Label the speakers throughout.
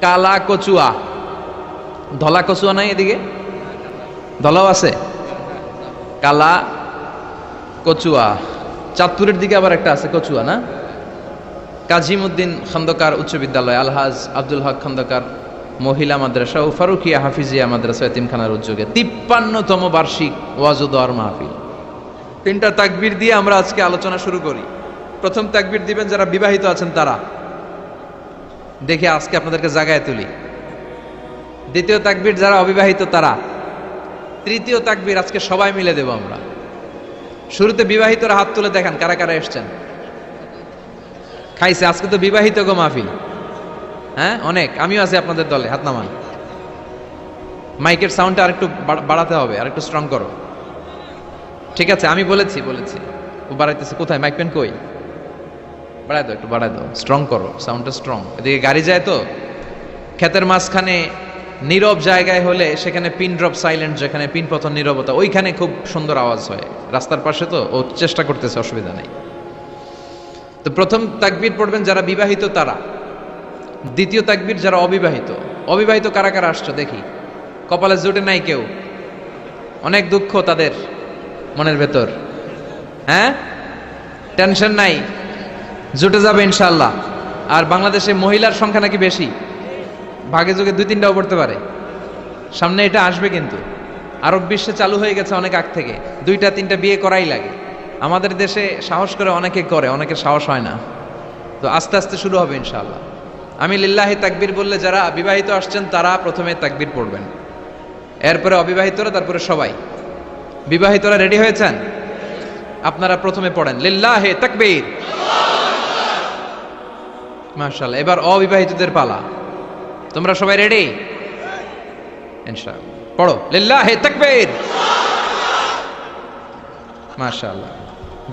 Speaker 1: কালা কচুয়া, ধলা কচুয়া নাই এদিকে? ধলাও আছে, কালা কচুয়া। চাঁদপুরের দিকে আবার একটা আছে কচুয়া, না? কাজিমউদ্দিন খন্দকার উচ্চ বিদ্যালয়, আলহাজ আব্দুল হক খন্দকার মহিলা মাদ্রাসা ও ফারুকিয়া হাফিজিয়া মাদ্রাসা এতিমখানার উদ্যোগে 53তম বার্ষিক ওয়াজ ও দোয়ার মাহফিল। 3টা তাকবীর দিয়ে আমরা আজকে আলোচনা শুরু করি। প্রথম তাকবীর দিবেন যারা বিবাহিত আছেন তারা, দেখে আজকে আপনাদেরকে জাগায় তুলি। দ্বিতীয় তাকবীর যারা অবিবাহিত তারা। তৃতীয় তাকবীর আজকে সবাই মিলে দেব আমরা। শুরুতে বিবাহিতরা হাত তুলে দেখান কারা কারা এসছেন। খাইছে আজকে তো বিবাহিত গো মাহফিল, হ্যাঁ অনেক। আমিও আছি আপনাদের দলে, হাত নামান। মাইকের সাউন্ডটা আরেকটু বাড়াতে হবে, আরেকটু স্ট্রং করো। ঠিক আছে, আমি বলেছি ও বাড়াইতেছে। কোথায় মাইক পেন কই? বাড়াই দাও, একটু বাড়াই দাও, স্ট্রং করো, সাউন্ডটা স্ট্রং। এদিকে গাড়ি যায় তো, ক্ষেতের মাঝখানে নীরব জায়গায় হলে সেখানে পিন ড্রপ সাইলেন্ট, যেখানে পিন পতন নীরবতা, ওইখানে খুব সুন্দর আওয়াজ হয়। রাস্তার পাশে তো ও চেষ্টা করতেছে, অসুবিধা নেই। তো প্রথম তাকবীর পড়বেন যারা বিবাহিত তারা। দ্বিতীয় তাকবীর যারা অবিবাহিত। অবিবাহিত কারা কারা আসছো দেখি, কপালে জোটে নাই কেউ? অনেক দুঃখ তাদের মনের ভেতর, হ্যাঁ? টেনশন নাই, জুটে যাবে ইনশাআল্লাহ। আর বাংলাদেশে মহিলার সংখ্যা নাকি বেশি, ভাগে যোগে 2-3টাও পড়তে পারে। সামনে এটা আসবে, কিন্তু আরব বিশ্বে চালু হয়ে গেছে অনেক আগ থেকে। 2-3টা বিয়ে করাই লাগে। আমাদের দেশে সাহস করে অনেকে করে, অনেকের সাহস হয় না। তো আস্তে আস্তে শুরু হবে ইনশাআল্লাহ। আমি লিল্লাহি তাকবীর বললে যারা বিবাহিত আসছেন তারা প্রথমে তাকবীর পড়বেন, এরপরে অবিবাহিতরা, তারপরে সবাই। বিবাহিতরা রেডি হয়েছেন? আপনারা প্রথমে পড়েন লিল্লাহি তাকবীর। মাশাআল্লাহ। এবার অবিবাহিতদের পালা। তোমরা সবাই রেডি? ইনশাআল্লাহ পড়ো লিল্লাহি তাকবীর। মাশাআল্লাহ।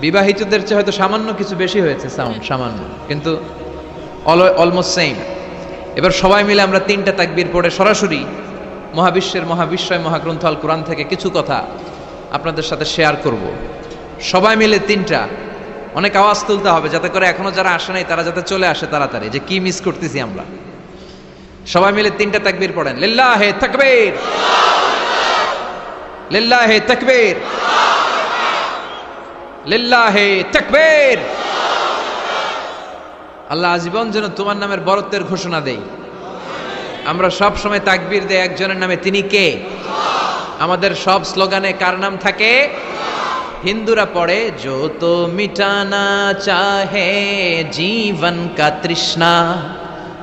Speaker 1: বিবাহিতদের চেয়ে হয়তো সামান্য কিছু বেশি হয়েছে সাউন্ড, সামান্য, কিন্তু অলমোস্ট সেম। এবার সবাই মিলে আমরা 3টা তাকবীর পড়ে সরাসরি মহাবিশ্বের মহাবিশ্বয় মহাগ্রন্থ আল কোরআন থেকে কিছু কথা আপনাদের সাথে শেয়ার করব। সবাই মিলে 3টা। অনেক আওয়াজ তুলতে হবে যাতে করে এখনো যারা আসে নাই তারা যাতে চলে আসে তাড়াতাড়ি, যে কি মিস করতেছি আমরা। সবাই মিলে 3টা তাকবীর পড়েন লিল্লাহি তাকবীর, লিল্লাহি তাকবীর, লিল্লাহি তাকবীর। আল্লাহ আজীবন যেন তোমার নামের বরত্বের ঘোষণা দেই। আমরা সব সময় তাকবীর দেই একজনের নামে, তিনি কে? আমাদের সব স্লোগানে কার নাম থাকে? হিন্দুরা পড়ে जो तो मिटाना चाहे जीवन का तृष्णा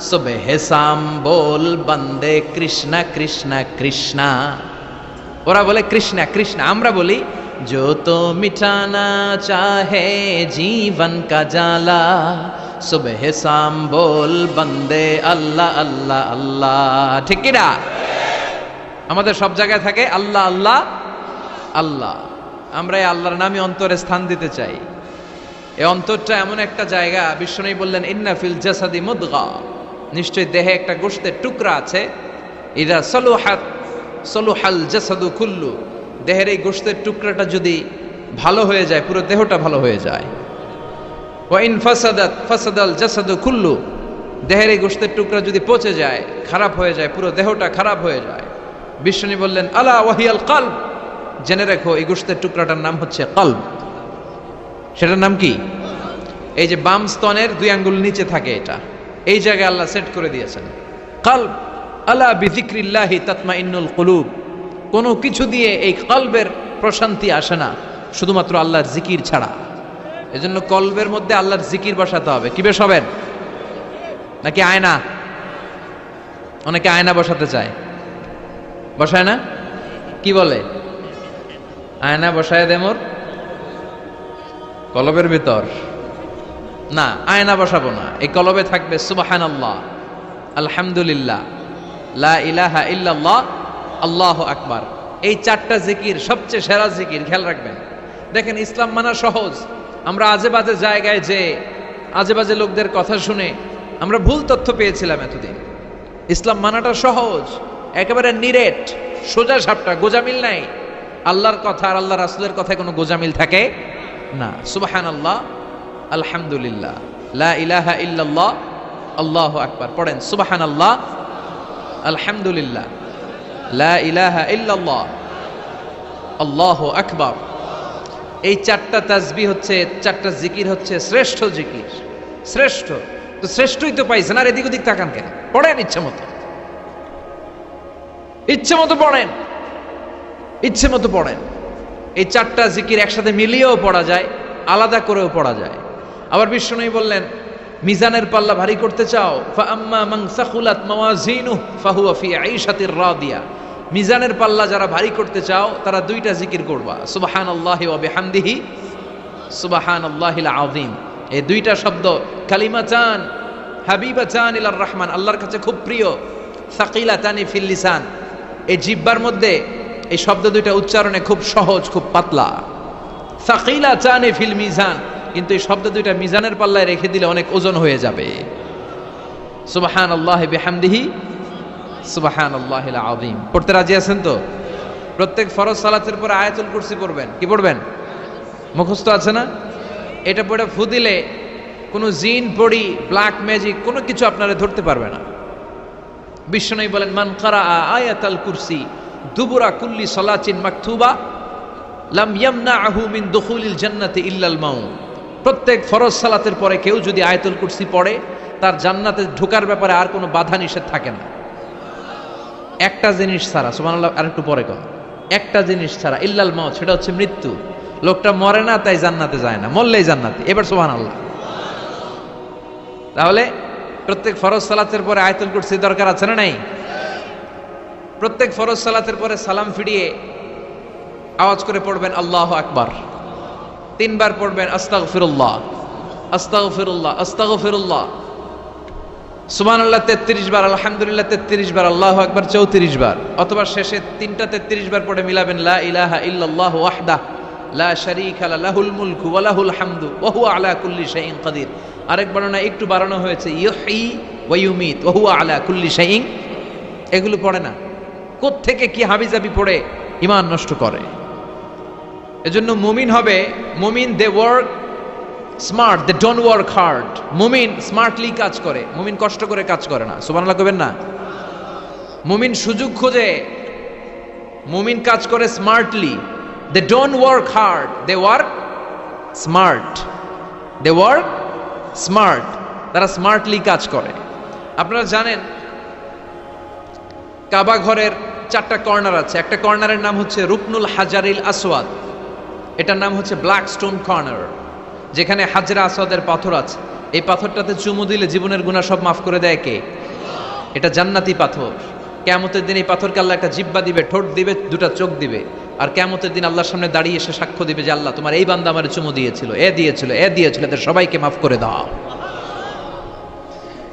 Speaker 1: सुबह शाम बोल बंदे कृष्णा कृष्णा कृष्णा। ওরা বলে কৃষ্ণা কৃষ্ণা, আমরা বলি जो तो मिटाना चाहे जीवन का जाला सुबह शाम बोल बंदे अल्लाह अल्लाह अल्लाह। ঠিক কি না? আমাদের সব জায়গায় থাকে আল্লাহ আল্লাহ আল্লাহ। আমরা এই আল্লাহর নামে অন্তরে স্থান দিতে চাই। এই অন্তরটা এমন একটা জায়গা, বিশ্বনবী বললেন ইন্না ফিল জাসাদি মুদগা, নিশ্চয় দেহে একটা গোশতের টুকরা আছে। ইদা সলুহাত সলুহাল জাসাদু কুল্লু, দেহের এই গোশতের টুকরাটা যদি ভালো হয়ে যায় পুরো দেহটা ভালো হয়ে যায়। ওয়া ইন ফাসাদাত ফাসাদাল জাসাদু কুল্লু, দেহের এই গোশতের টুকরা যদি পচে যায়, খারাপ হয়ে যায়, পুরো দেহটা খারাপ হয়ে যায়। বিশ্বনবী বললেন আলা ওয়াহিয়াল কলব, জেনে রেখো এই গোশতের টুকরাটার নাম হচ্ছে কলব। সেটার নাম কি? এই যে বাম স্তনের 2 আঙ্গুল নিচে থাকে, এটা এই জায়গায় আল্লাহ সেট করে দিয়েছেন কলব। আলা বিযিকরিল্লাহি তাতমাইন্নুল কুলুব, কোনো কিছু দিয়ে এই কলবের প্রশান্তি আসে না শুধুমাত্র আল্লাহর জিকির ছাড়া। এজন্য কলবের মধ্যে আল্লাহর জিকির বসাতে হবে। কি বসাবেন? নাকি আয়না? অনেকে আয়না বসাতে চায়, বসায় না? কি বলে? আয়না বসায় দে মোর কলবের ভিতর। না, আয়না বসাবো না। এই কলবে থাকবে সুবহানাল্লাহ, আলহামদুলিল্লাহ, লা ইলাহা ইল্লাল্লাহ, আল্লাহু আকবার। এই 4টা জিকির সবচেয়ে সেরা জিকির, খেয়াল রাখবেন। দেখেন ইসলাম মানা সহজ। আমরা আজে বাজে জায়গায় যে আজে বাজে লোকদের কথা শুনে আমরা ভুল তথ্য পেয়েছিলাম এতদিন। ইসলাম মানাটা সহজ, একেবারে নিরেট, সোজা সাপটা, গোজামিল নাই। আল্লাহর কথা আর আল্লাহ রাসূলের কথায় কোনো গোজামিল থাকে না। সুবহানাল্লাহ, আলহামদুলিল্লাহ, লা ইলাহা ইল্লাল্লাহ, আল্লাহু আকবার। পড়েন সুবহানাল্লাহ, আলহামদুলিল্লাহ, লা ইলাহা ইল্লাল্লাহ, আল্লাহু আকবার। এই চারটা তাসবিহ হচ্ছে, চারটা জিকির হচ্ছে শ্রেষ্ঠ জিকির, শ্রেষ্ঠ। তো শ্রেষ্ঠই তো পাইছেন, আর এদিক ওদিক তাকান কেন? পড়েন ইচ্ছে মতো, ইচ্ছে মতো পড়েন, ইচ্ছে মতো পড়েন। এই চারটা জিকির একসাথে মিলিয়েও পড়া যায়, আলাদা করেও পড়া যায়। আবার বিশ্বনবী বললেন, মিজানের পাল্লা ভারী করতে চাও, ফাআম্মা মান সাকুলাত মাওয়াজিনুহু ফাহুয়া ফি আইশাতির রাদিয়া। মিজানের পাল্লা যারা ভারী করতে চাও তারা দুইটা জিকির করবা, সুবহানাল্লাহি ওয়া বিহামদিহি, সুবহানাল্লাহিল আযীম। এই দুইটা শব্দ কালিমাতান হাবিবাতান ইলার রহমান, আল্লাহর কাছে খুব প্রিয়, সাকিলাতানি ফিল লিসান। এই জিহ্বার মধ্যে এই শব্দ দুইটা উচ্চারণে খুব সহজ, খুব পাতলা। সাকিলাতানি ফিল মিজান, কিন্তু এই শব্দ দুইটা মিজানের পাল্লায় রেখে দিলে অনেক ওজন হয়ে যাবে। সুবহানাল্লাহি বিহামদিহি, সুবহানাল্লাহিল আযীম। পড়তে রাজি আছেন তো? প্রত্যেক ফরজ সালাতের পরে আয়াতুল কুরসি পড়বেন। কি পড়বেন? মুখস্থ আছে না? এটা পড়ে ফু দিলে কোনো জিন পড়ি, ব্ল্যাক ম্যাজিক কোনো কিছু আপনারা ধরতে পারবে না। বিশ্বনবী বলেন, মান কারা আয়াতাল কুরসি দুবুরা কুল্লি সালাতিন মাকতুবা লাম ইয়ামনাহু মিন দুখুলিল জান্নাতি ইল্লাল মাউত। প্রত্যেক ফরজ সালাতের পরে কেউ যদি আয়াতুল কুরসি পড়ে, তার জান্নাতে ঢোকার ব্যাপারে আর কোনো বাধা নিষেধ থাকে না, একটা জিনিস ছাড়া। সুবহানাল্লাহ, আর একটু পরে কম। একটা জিনিস ছাড়া, ইল্লাল মাউত, সেটা হচ্ছে মৃত্যু। লোকটা মরে না তাই জান্নাতে যায় না, মরলেই জান্নাতে। এবার সুবহানাল্লাহ। তাহলে প্রত্যেক ফরজ সালাতের পরে আয়াতুল কুরসি দরকার আছে না নাই? প্রত্যেক ফরজ সালাতের পরে সালাম ফিরিয়ে আওয়াজ করে পড়বেন আল্লাহু আকবার। 3 বার পড়বেন আস্তাগফিরুল্লাহ, আস্তাগফিরুল্লাহ, আস্তাগফিরুল্লাহ। সুবহানাল্লাহ 33 বার, আলহামদুলিল্লাহ 33 বার, আল্লাহু আকবার 34 বার। অথবা শেষে 3টা 33 বার পড়ে মিলাবেন লা ইলাহা ইল্লাল্লাহু ওয়াহদাহু লা শারীকা লাহুল মুলকু ওয়া লাহুল হামদু ওয়া হুয়া আলা কুল্লি শাইইন কাদির। আরেক বর্ণনা একটু বাড়ানো হয়েছে, ইউহয়ী ওয়া ইউমীত ওয়া হুয়া আলা কুল্লি শাইইন। এগুলো পড়ে না, কোত্থেকে কি হাবিজাবি পড়ে ঈমান নষ্ট করে। এজন্য মুমিন হবে, মুমিন they work smart, they don't work hard. মুমিন স্মার্টলি কাজ করে, মুমিন কষ্ট করে কাজ করে না। সুবহানাল্লাহ কইবেন না? মুমিন সুযোগ খোঁজে, মুমিন কাজ করে smartly. They don't work hard, they work smart, they work smart. তারা স্মার্টলি কাজ করে। আপনারা জানেন কাবা ঘরের 4টা কর্নার আছে। একটা কর্নারের নাম হচ্ছে রুকনুল হাজারিল আসওয়াদ, এটার নাম হচ্ছে ব্ল্যাক স্টোন কর্নার, যেখানে হাজরা আসওয়াদের পাথর আছে। এই পাথরটাতে চুমু দিলে জীবনের গুনাহ সব মাফ করে দেয় কে? এটা জান্নাতি পাথর। কিয়ামতের দিন এই পাথরকে আল্লাহ একটা জিহ্বা দিবে, ঠোঁট দিবে, 2টা চোখ দিবে। আর কিয়ামতের দিন আল্লাহর সামনে দাঁড়িয়ে এসে সাক্ষ্য দিবে যে আল্লাহ তোমার এই বান্দা আমারে চুমু দিয়েছিল, এ দিয়েছিল, এ দিয়েছিল, এদের সবাইকে মাফ করে দাও।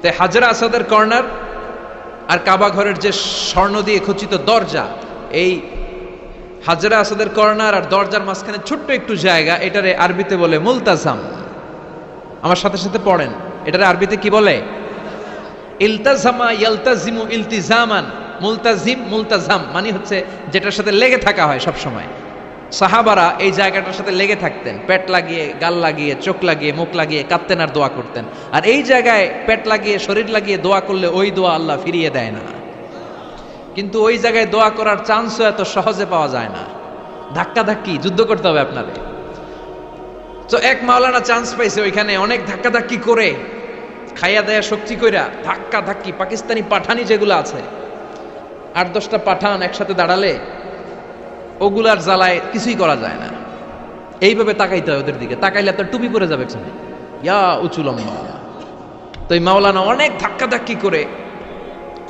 Speaker 1: তাই হাজরা আসওয়াদের কর্নার আর কাবা ঘরের যে স্বর্ণ দিয়ে খচিত দরজা, এই হাজরা আসওয়াদের কর্নার আর দরজার মাঝখানে ছোট্ট একটু জায়গা, এটারে আরবিতে বলে মুলতাজাম। আমার সাথে সাথে পড়েন, এটারে আরবিতে কি বলে? ইলতাজামা ইয়ালতাজিমু ইলতিজামান। মুলতাজিম, মুলতাজাম মানে হচ্ছে যেটার সাথে লেগে থাকা হয় সব সময়। সাহাবারা এই জায়গাটার সাথে লেগে থাকতেন, পেট লাগিয়ে, গাল লাগিয়ে, চোখ লাগিয়ে, মুখ লাগিয়ে কাঁদতেন আর দোয়া করতেন। আর এই জায়গায় পেট লাগিয়ে, শরীর লাগিয়ে দোয়া করলে ওই দোয়া আল্লাহ ফিরিয়ে দেয় না। কিন্তু ওই জায়গায় দোয়া করার চান্সও এত সহজে পাওয়া যায় না, ধাক্কা ধাক্কি যুদ্ধ করতে হবে আপনারে। তো এক মাওলানা চান্স পাইছে ওইখানে, অনেক ধাক্কা ধাক্কি করে, খাইয়া দেয়া শক্তি কইরা ধাক্কা ধাক্কি, পাকিস্তানি পাঠানি যেগুলো আছে, 8-10টা পাঠান একসাথে দাঁড়ালে ওগুলার জ্বালায় কিছুই করা যায় না। এইভাবে তাকাইতে হয় ওদের দিকে, তাকাইলে আপনার টুপি পরে যাবে একসাথে, ইয়া উঁচু লম্বা। তো এই মাওলানা অনেক ধাক্কা ধাক্কি করে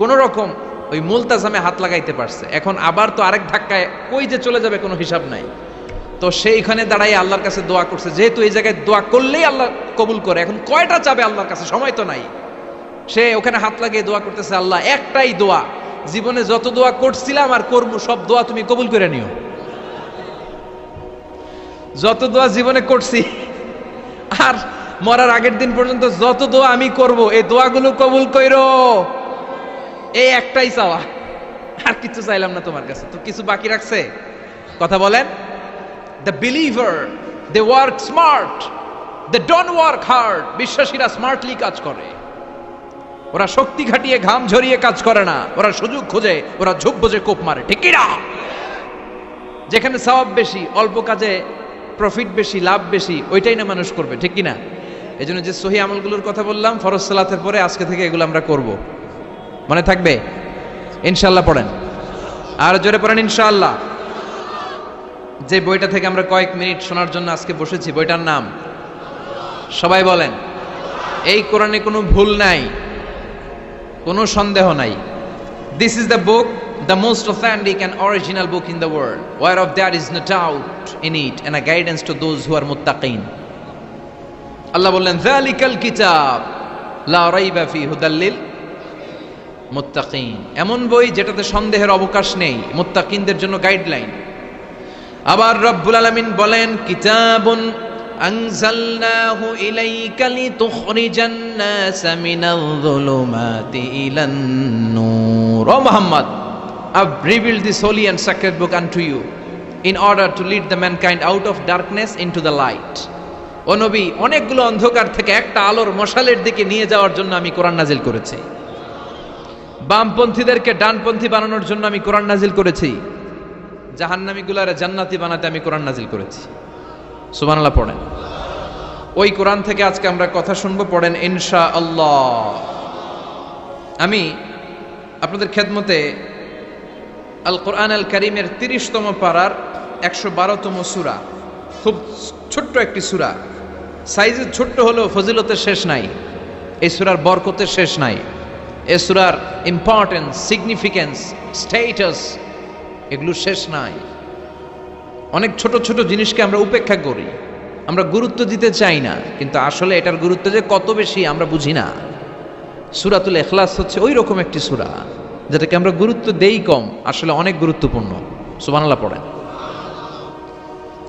Speaker 1: কোন রকম ওই মুলতাজামে হাত লাগাইতে পারছে। এখন আবার তো আরেক ধাক্কায় কই যে চলে যাবে কোনো হিসাব নাই। তো সেইখানে দাঁড়াই আল্লাহর কাছে দোয়া করছে, যেহেতু এই জায়গায় দোয়া করলেই আল্লাহ কবুল করে, এখন কয়টা চাবে আল্লাহর কাছে, সময় তো নাই। সে ওখানে হাত লাগিয়ে দোয়া করতেছে, আল্লাহ একটাই দোয়া, জীবনে যত দোয়া করছিলাম আর করবো সব দোয়া তুমি কবুল করে নিও। যত দোয়া জীবনে করছি আর মরার আগের দিন পর্যন্ত যত দোয়া আমি করব, এই দোয়াগুলো কবুল কইরো, এই একটাই চাওয়া, আর কিছু চাইলাম না তোমার কাছে। তো কিছু বাকি রাখছে? কথা বলেন। The believer they work smart, they don't work hard. বিশ্বাসীরা স্মার্টলি কাজ করে। ওরা শক্তি খাটিয়ে ঘাম ঝরিয়ে কাজ করে না, ওরা সুযোগ খোঁজে, ওরা ঝোপ বোঝে কোপ মারে, ঠিক কি না? যেখানে সওয়াব বেশি, অল্প কাজে প্রফিট বেশি, লাভ বেশি, ওইটাই না মানুষ করবে, ঠিক কি না? এই জন্য যে সহি আমলগুলোর কথা বললাম ফরজ সালাতের পরে, আজকে থেকে এগুলো আমরা করব। মনে থাকবে? ইনশাআল্লাহ পড়েন, আর জোরে পড়েন ইনশাআল্লাহ। যে বইটা থেকে আমরা কয়েক মিনিট শোনার জন্য আজকে বসেছি, বইটার নাম সবাই বলেন। এই কোরআনে কোনো ভুল নাই, কোনো সন্দেহ নাই। This is the book, the most authentic and original book in the world, whereof there is no doubt in it, and a guidance to those who are muttaqin. আল্লাহ বললেন যালিকাল কিতাব লা রাইবা ফি হুদাল লিল মুত্তাকিন। এমন বই যেটাতে সন্দেহের অবকাশ নেই, মুত্তাকিনদের জন্য গাইডলাইন। আবার রব্বুল আলামিন বলেন কিতাবুন আনজালনাহু ইলাইকা লিতুখরিজান নাসা মিনাল যুলুমাতি ইলান নূর। ও Muhammad, I've revealed this holy and sacred book unto you in order to lead the mankind out of darkness into the light. ও নবী, অনেকগুলো অন্ধকার থেকে একটা আলোর মশালের দিকে নিয়ে যাওয়ার জন্য আমি কোরআন নাজিল করেছি। বামপন্থীদেরকে ডানপন্থী বানানোর জন্য আমি কোরআন নাজিল করেছি। জাহান্নামীগুলারে জান্নাতি বানাতে আমি কোরআন নাজিল করেছি। সুবহানাল্লাহ পড়েন। ওই কোরআন থেকে আজকে আমরা কথা শুনবো, পড়েন ইনশাআল্লাহ। আমি আপনাদের খেদমতে আল কোরআন আল কারীমের 30তম পারার 112তম সূরা, খুব ছোট্ট একটি সূরা। সাইজে ছোট্ট হলেও ফজিলতের শেষ নাই, এই সূরার বরকতের শেষ নাই, এই সূরার ইম্পর্টেন্স, সিগনিফিকেন্স, স্ট্যাটাস, এগুলো শেষ নাই। অনেক ছোট ছোট জিনিসকে আমরা উপেক্ষা করি, আমরা গুরুত্ব দিতে চাই না, কিন্তু আসলে এটার গুরুত্ব যে কত বেশি আমরা বুঝি না। সূরাতুল ইখলাস হচ্ছে ওই রকম একটি সূরা যেটাকে আমরা গুরুত্ব দেই কম, আসলে অনেক গুরুত্বপূর্ণ। সুবহানাল্লাহ পড়েন।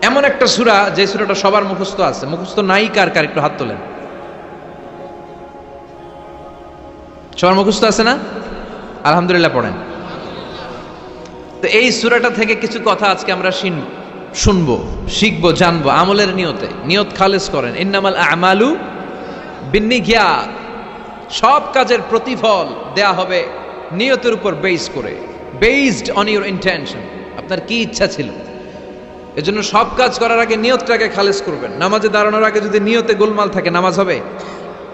Speaker 1: এমন একটা সূরা যে সূরাটা সবার মুখস্থ আছে, মুখস্থ নাই কার কার একটু হাত তোলেন। সবার মুখস্থ আছে না? আলহামদুলিল্লাহ পড়েন। তো এই সূরাটা থেকে কিছু কথা আজকে আমরা শুনবো, শিখবো, জানবো, আমলের নিয়তে। নিয়ত খালেস করেন। ইন্নামাল আমালু বিন্নিয়াত। সব কাজের প্রতিফল দেয়া হবে নিয়তের উপর বেস করে, বেসড অন ইউর ইন্টেনশন। আপনার কি ইচ্ছা ছিল, এজন্য সব কাজ করার আগে নিয়তটাকে খালেস করবেন। নামাজে দাঁড়ানোর আগে যদি নিয়তে গোলমাল থাকে, নামাজ হবে?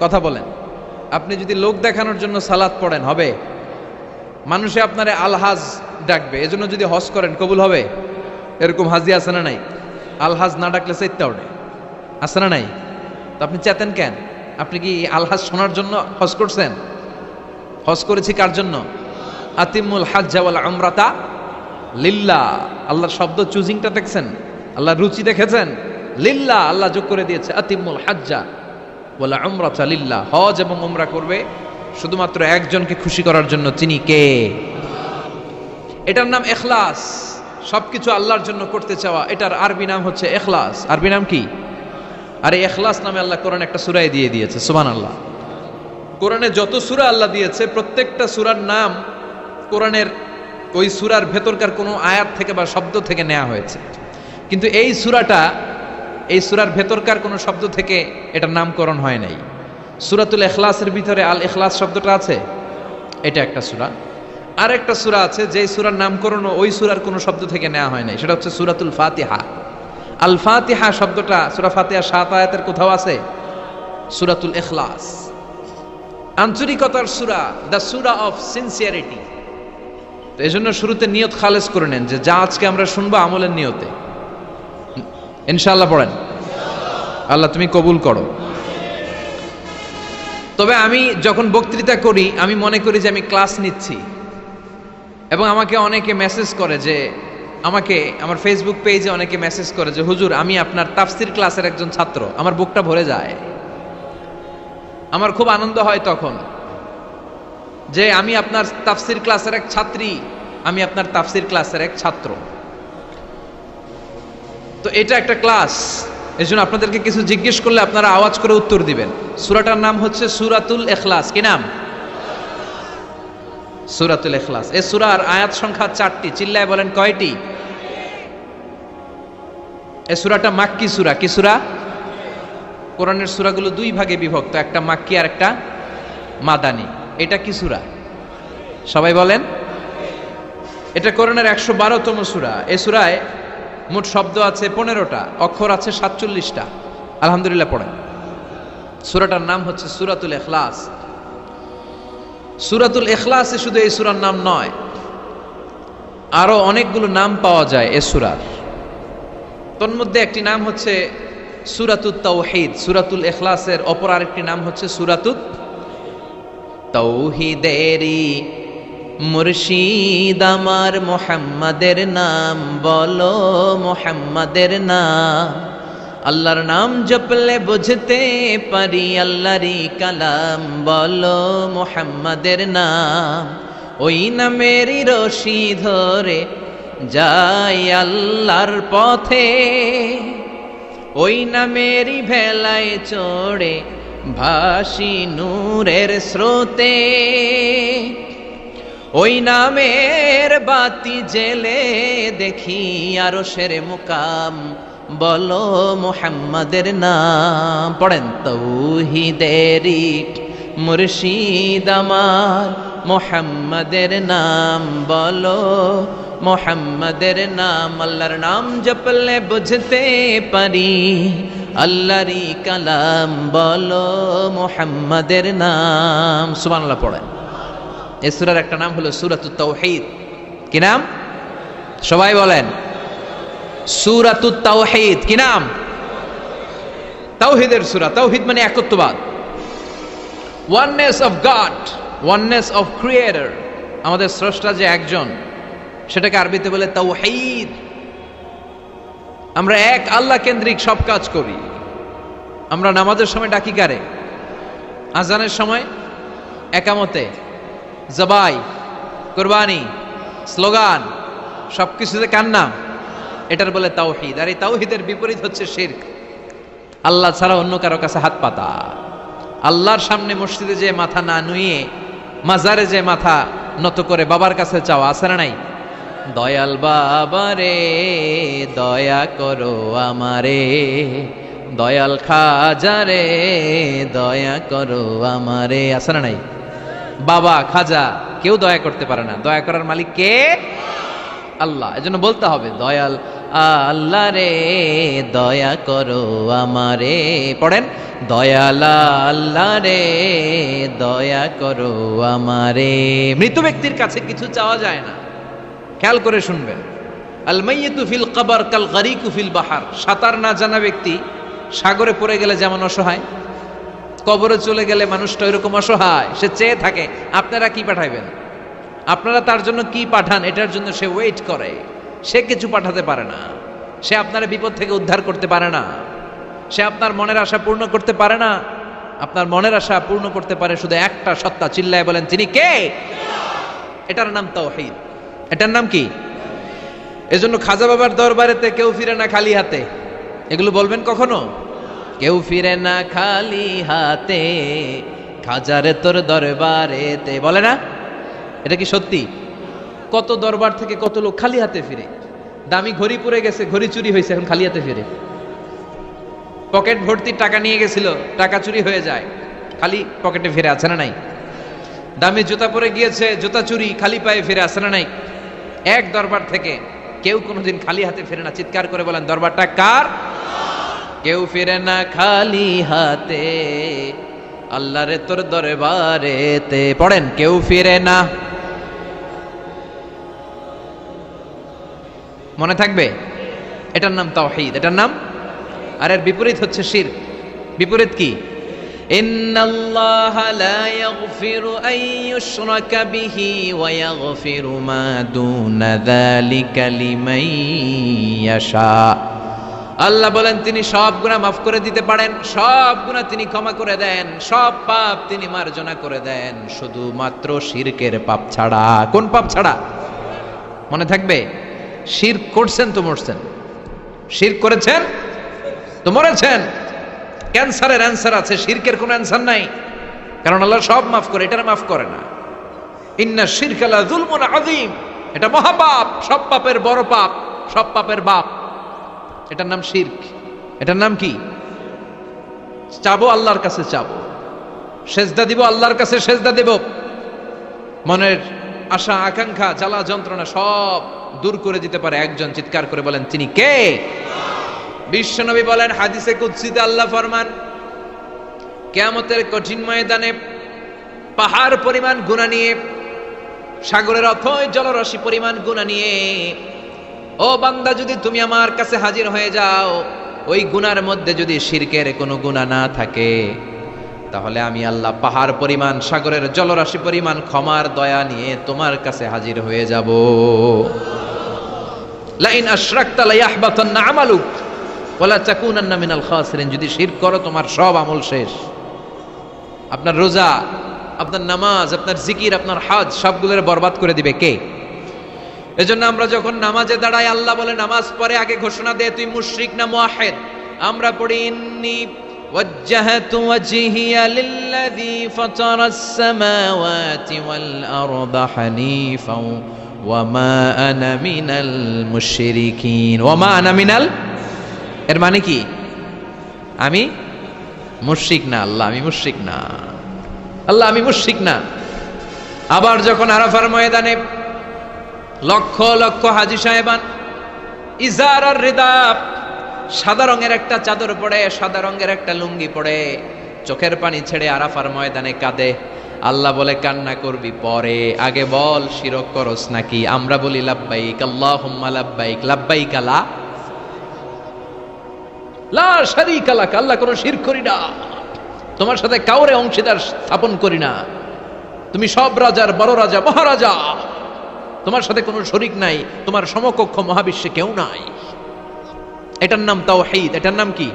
Speaker 1: কথা বলেন। আপনি যদি লোক দেখানোর জন্য সালাত পড়েন, হবে? মানুষে আপনারে আলহাজ ডাকবে, এজন্য যদি হজ করেন, কবুল হবে? এরকম হাজি আছে না নাই? আলহাজ না ডাকলে চাইতে ওঠে, আছে না নাই? তো আপনি চেতেন কেন? আপনি কি আলহাজ শোনার জন্য হজ করছেন? হজ করেছি কার জন্য? আতিমুল হাজ্জা ওয়াল উমরাতা লিল্লাহ। আল্লাহর শব্দ চুজিংটা দেখছেন? আল্লাহর রুচি দেখেছেন? লিল্লাহ, আল্লাহ যোগ করে দিয়েছে। আতিমুল হাজ্জা ওয়াল উমরাতা লিল্লাহ। হজ এবং উমরা করবে শুধুমাত্র একজনকে খুশি করার জন্য। তিনি কে? এটার নাম ইখলাস। সবকিছু আল্লাহর জন্য করতে চাওয়া, এটার আরবি নাম হচ্ছে ইখলাস। আরবি নাম কি? আরে ইখলাস নামে আল্লাহ কোরআন একটা সূরায় দিয়ে দিয়েছে। সুবহানাল্লাহ। কোরআনে যত সূরা আল্লাহ দিয়েছে, প্রত্যেকটা সূরার নাম কোরআনের ওই সূরার ভেতরকার কোনো আয়াত থেকে বা শব্দ থেকে নেওয়া হয়েছে। কিন্তু এই সূরাটা, এই সূরার ভেতরকার কোনো শব্দ থেকে এটার নামকরণ হয় নাই। সূরাতুল ইখলাসের ভিতরে আল ইখলাস শব্দটা আছে, এটা একটা সূরা। আর একটা সূরা আছে যে সূরার নামকরণ ওই সূরার কোনো শব্দ থেকে নেওয়া হয় নাই, সেটা হচ্ছে সূরাতুল ফাতিহা। আল ফাতিহা শব্দটা সূরা ফাতিহা 7 আয়াতের কোথাও আছে? সূরাতুল ইখলাস, আন্তরিকতার সূরা, দ্য সূরা অফ সিনসিয়ারিটি। তো এজন্য শুরুতে নিয়ত খালেস করে নেন যে যা আজকে আমরা শুনবো আমলের নিয়তে। ইনশাআল্লাহ পড়েন। আল্লাহ তুমি কবুল করো। তবে আমি যখন বক্তৃতা করি, আমি মনে করি যে আমি ক্লাস নিচ্ছি। এবং আমাকে অনেকে মেসেজ করে, যে আমাকে আমার ফেসবুক পেজে অনেকে মেসেজ করে যে হুজুর, আমি আপনার তাফসির ক্লাসের একজন ছাত্র। আমার বুকটা ভরে যায়, আমার খুব আনন্দ হয় তখন যে আমি আপনার তাফসির ক্লাসের এক ছাত্রী, আমি আপনার তাফসির ক্লাসের এক ছাত্র। তো এটা একটা ক্লাস, এজন্য আপনাদেরকে কিছু জিজ্ঞেস করলে আপনারা আওয়াজ করে উত্তর দিবেন। সূরাটার নাম হচ্ছে সূরাতুল ইখলাস। কি নাম? সূরাতুল ইখলাস। এই সূরার আয়াত সংখ্যা 4টি। চিল্লায় বলেন কয়টি? এই সূরাটা মাক্কি সূরা। কি সূরা? কোরআনের সূরাগুলো দুই ভাগে বিভক্ত, একটা মাক্কি আর একটা মাদানী। এটা কি সূরা? সবাই বলেন। এটা কোরআনের 112তম সূরা। এই সূরায় মোট শব্দ আছে 15টা, অক্ষর আছে 47টা। আলহামদুলিল্লাহ পড়েন। সূরাটার নাম হচ্ছে সূরাতুল ইখলাস। সূরাতুল ইখলাসে শুধু এই সূরার নাম নয়, আরো অনেকগুলো নাম পাওয়া যায় এই সূরার। তন্মধ্যে একটি নাম হচ্ছে সূরাতুত তাওহীদ। সূরাতুল ইখলাসের অপর আরেকটি নাম হচ্ছে সূরাতুত তাওহীদেরি মুর্শিদ আমার মুহাম্মাদের নাম বলো, মুহাম্মাদের নাম। আল্লাহর নাম জপলে বুঝতে পারি আল্লাহরই কালাম বলো, মুহাম্মাদের নাম। ওই নামেরই রশি ধরে যাই আল্লাহর পথে, ওই নামেরই ভেলায় চড়ে ভাসি নূরের স্রোতে। ওই নামের বাতি জেলে দেখি আরশের মুকাম বলো, মুহাম্মাদের নাম। পড়েন। তাওহীদেরি মুর্শিদ আমার মুহাম্মাদের নাম বলো, মুহাম্মাদের নাম। আল্লাহর নাম জপলে বুঝতে পারি আল্লাহরই কালাম বলো, মুহাম্মাদের নাম। সুবহানাল্লাহ পড়েন। এই সূরার একটা নাম হলো সূরাতুত তাওহীদ। কি নাম? সবাই বলেন। সূরাতুত তাওহীদ। কি নাম? তাওহীদের সূরা। তাওহীদ মানে একত্ববাদ, oneness of God, oneness of creator. আমাদের স্রষ্টা যে একজন, সেটাকে আরবিতে বলে তাওহীদ। আমরা এক আল্লাহ কেন্দ্রিক সব কাজ করি। আমরা নামাজের সময় ডাকি কারে? আজানের সময়, একামতে, জবাই, কুরবানি, স্লোগান, সবকিছুতে কার নাম? এটার বলে তাওহীদ। আর এই তাওহীদের বিপরীত হচ্ছে শিরক। আল্লাহ ছাড়া অন্য কারো কাছে হাত পাতা। আল্লাহর সামনে মসজিদে যে মাথা না নুয়ে মাজারে যে মাথা নত করে বাবার কাছে চাওয়া, আছে না নাই? দয়াল বাবা রে দয়া করো আমারে, দয়াল খাজা রে দয়া করো আমারে, আছে না নাই? বাবা খাজা কেউ দয়া করতে পারে না, দয়া করার মালিক কে? আল্লাহ। এজন্য বলতে হবে দয়াল আল্লাহ রে দয়া করো আমারে। পড়েন। দয়াল আল্লাহ রে দয়া করো আমারে। মৃত ব্যক্তির কাছে কিছু চাওয়া যায় না। খেয়াল করে শুনবেন। আল মাইয়িতু ফিল কবর কাল গরিকু ফিল বাহার। সাঁতার না জানা ব্যক্তি সাগরে পড়ে গেলে যেমন অসহায়, কবরে চলে গেলে মানুষটা এরকম অসহায়, সে চেয়ে থাকে আপনারা কি পাঠাইবেন, আপনারা তার জন্য কি পাঠান, এটার জন্য সে ওয়েট করে। সে কিছু পাঠাতে পারে না, সে আপনার বিপদ থেকে উদ্ধার করতে পারে না, সে আপনার মনের আশা পূর্ণ করতে পারে না। আপনার মনের আশা পূর্ণ করতে পারে শুধু একটা সত্তা। চিল্লায় বলেন তিনি কে? এটার নাম তাওহীদ। এটার নাম কি? এজন্য খাজা বাবার দরবারেতে কেউ ফিরে না খালি হাতে। এগুলো বলবেন কখনো? কেউ ফিরে না খালি হাতে, খাজারে তোর দরবারেতে, বলে না? এটা কি সত্যি? কত দরবার থেকে কত লোক খালি হাতে ফিরে। দামি ঘড়ি পরে গেছে, ঘড়ি চুরি হয়েছে, এখন খালি হাতে ফিরে। পকেট ভর্তি টাকা নিয়ে গেছিল, টাকা চুরি হয়ে যায়, খালি পকেটে ফিরে, আছে না নাই? দামি জুতা পরে গিয়েছে, জুতা চুরি, খালি পায়ে ফিরে, আছে না নাই? এক দরবার থেকে কেউ কোনোদিন খালি হাতে ফিরে না। চিৎকার করে বলেন দরবারটা কার? কেউ ফিরে না খালি হাতে, আল্লাহরে তোর দরবারেতে। পড়েন। কেউ ফিরে না। মনে থাকবে? এটার নাম তাওহীদ। এটার নাম। আর এর বিপরীত হচ্ছে শিরক। বিপরীত কি? ইন্নাল্লাহা লা ইয়াগফিরু আন ইউশরাকা বিহি ওয়া ইয়াগফিরু মা দুনা যালিকা লিমান ইয়াশা। আল্লাহ বলেন তিনি সব গুনাহ মাফ করে দিতে পারেন, সব গুনাহ তিনি ক্ষমা করে দেন, সব পাপ তিনি মার্জনা করে দেন, শুধুমাত্র শিরকের পাপ ছাড়া। কোন পাপ ছাড়া? মনে থাকবে? শিরক করছেন তো মরছেন, শিরক করেছেন তো মরেছেন। ক্যান্সারের অ্যান্সার আছে, শিরকের কোনো অ্যান্সার নাই, কারণ আল্লাহ সব মাফ করে, এটা মাফ করে না। ইন্না শিরকা লা যুলমুন আযীম। এটা মহাপাপ, সব পাপের বড় পাপ, সব পাপের বাপ। এটার নাম শিরক। এটার নাম কি? চাবো আল্লাহর কাছে চাবো, সেজদা দিব আল্লাহর কাছে সেজদা দেব, মনের আশা আকাঙ্ক্ষা জ্বালা যন্ত্রণা সব দূর করে দিতে পারে একজন। চিৎকার করে বলেন তিনি কে? বিশ্বনবী বলেন হাদিসে কুদসিতে আল্লাহ ফরমান, কিয়ামতের কঠিন ময়দানে পাহাড় পরিমাণ গুনাহ নিয়ে, সাগরের অথই জলরাশি পরিমাণ গুনাহ নিয়ে, ও বান্দা যদি তুমি আমার কাছে হাজির হয়ে যাও, ওই গুনার মধ্যে যদি শিরকের কোনো গুনাহ না থাকে, তাহলে আমি আল্লাহ পাহাড় পরিমাণ সাগরের জলরাশি পরিমাণ ক্ষমার দয়া নিয়ে তোমার কাছে হাজির হয়ে যাব। লাইন আশরাকতা লায়াহবাতান্না আমালুক ওয়ালা তাকুনান্না মিনাল খাসিরিন। যদি শিরক করো তোমার সব আমল শেষ। আপনার রোজা, আপনার নামাজ, আপনার জিকির, আপনার হজ সবগুলোর বরবাদ করে দিবে কে? এজন্য আমরা যখন নামাজে দাঁড়াই, আল্লাহ বলে নামাজ পড়ে আগে ঘোষণা দে তুই মুশরিক না মুওয়াহিদ। আমরা পড়ি ইন্নী ওয়াজ্জাহতু ওয়াজহিয়া লিল্লাযী ফাতারাস সামাওয়াতি ওয়াল আরদা হানিফাও ওয়া মা আনা মিনাল মুশরিকিন। ওয়া মা আনা মিনাল, এর মানে কি? আমি মুশরিক না। আল্লাহ আমি মুশরিক না, আল্লাহ আমি মুশরিক না। আবার যখন আরাফার ময়দানে লক্ষ লক্ষ হাজী সাহেবান ইজার আর রিদা, সাদা রঙের একটা চাদর পরে, সাদা রঙের একটা লুঙ্গি পরে, চোখের পানি ছেড়ে আরাফার ময়দানে কাঁদে। আল্লাহ বলে কান্না করবি পরে, আগে বল শিরক করস নাকি? আমরা বলি লাব্বাইক আল্লাহুম্মা লাব্বাইক, লাব্বাইক লা শারীকা লাক, আল্লাহ কোনো শিরক করি না, তোমার সাথে কাউরে অংশীদার স্থাপন করি না, তুমি সব রাজার বড় রাজা, মহারাজা, তোমার সাথে কোনো শরীক নাই, তোমার সমকক্ষ মহাবিশ্বে কেউ নাই। এটার নাম তাওহীদ। এটার নাম কি?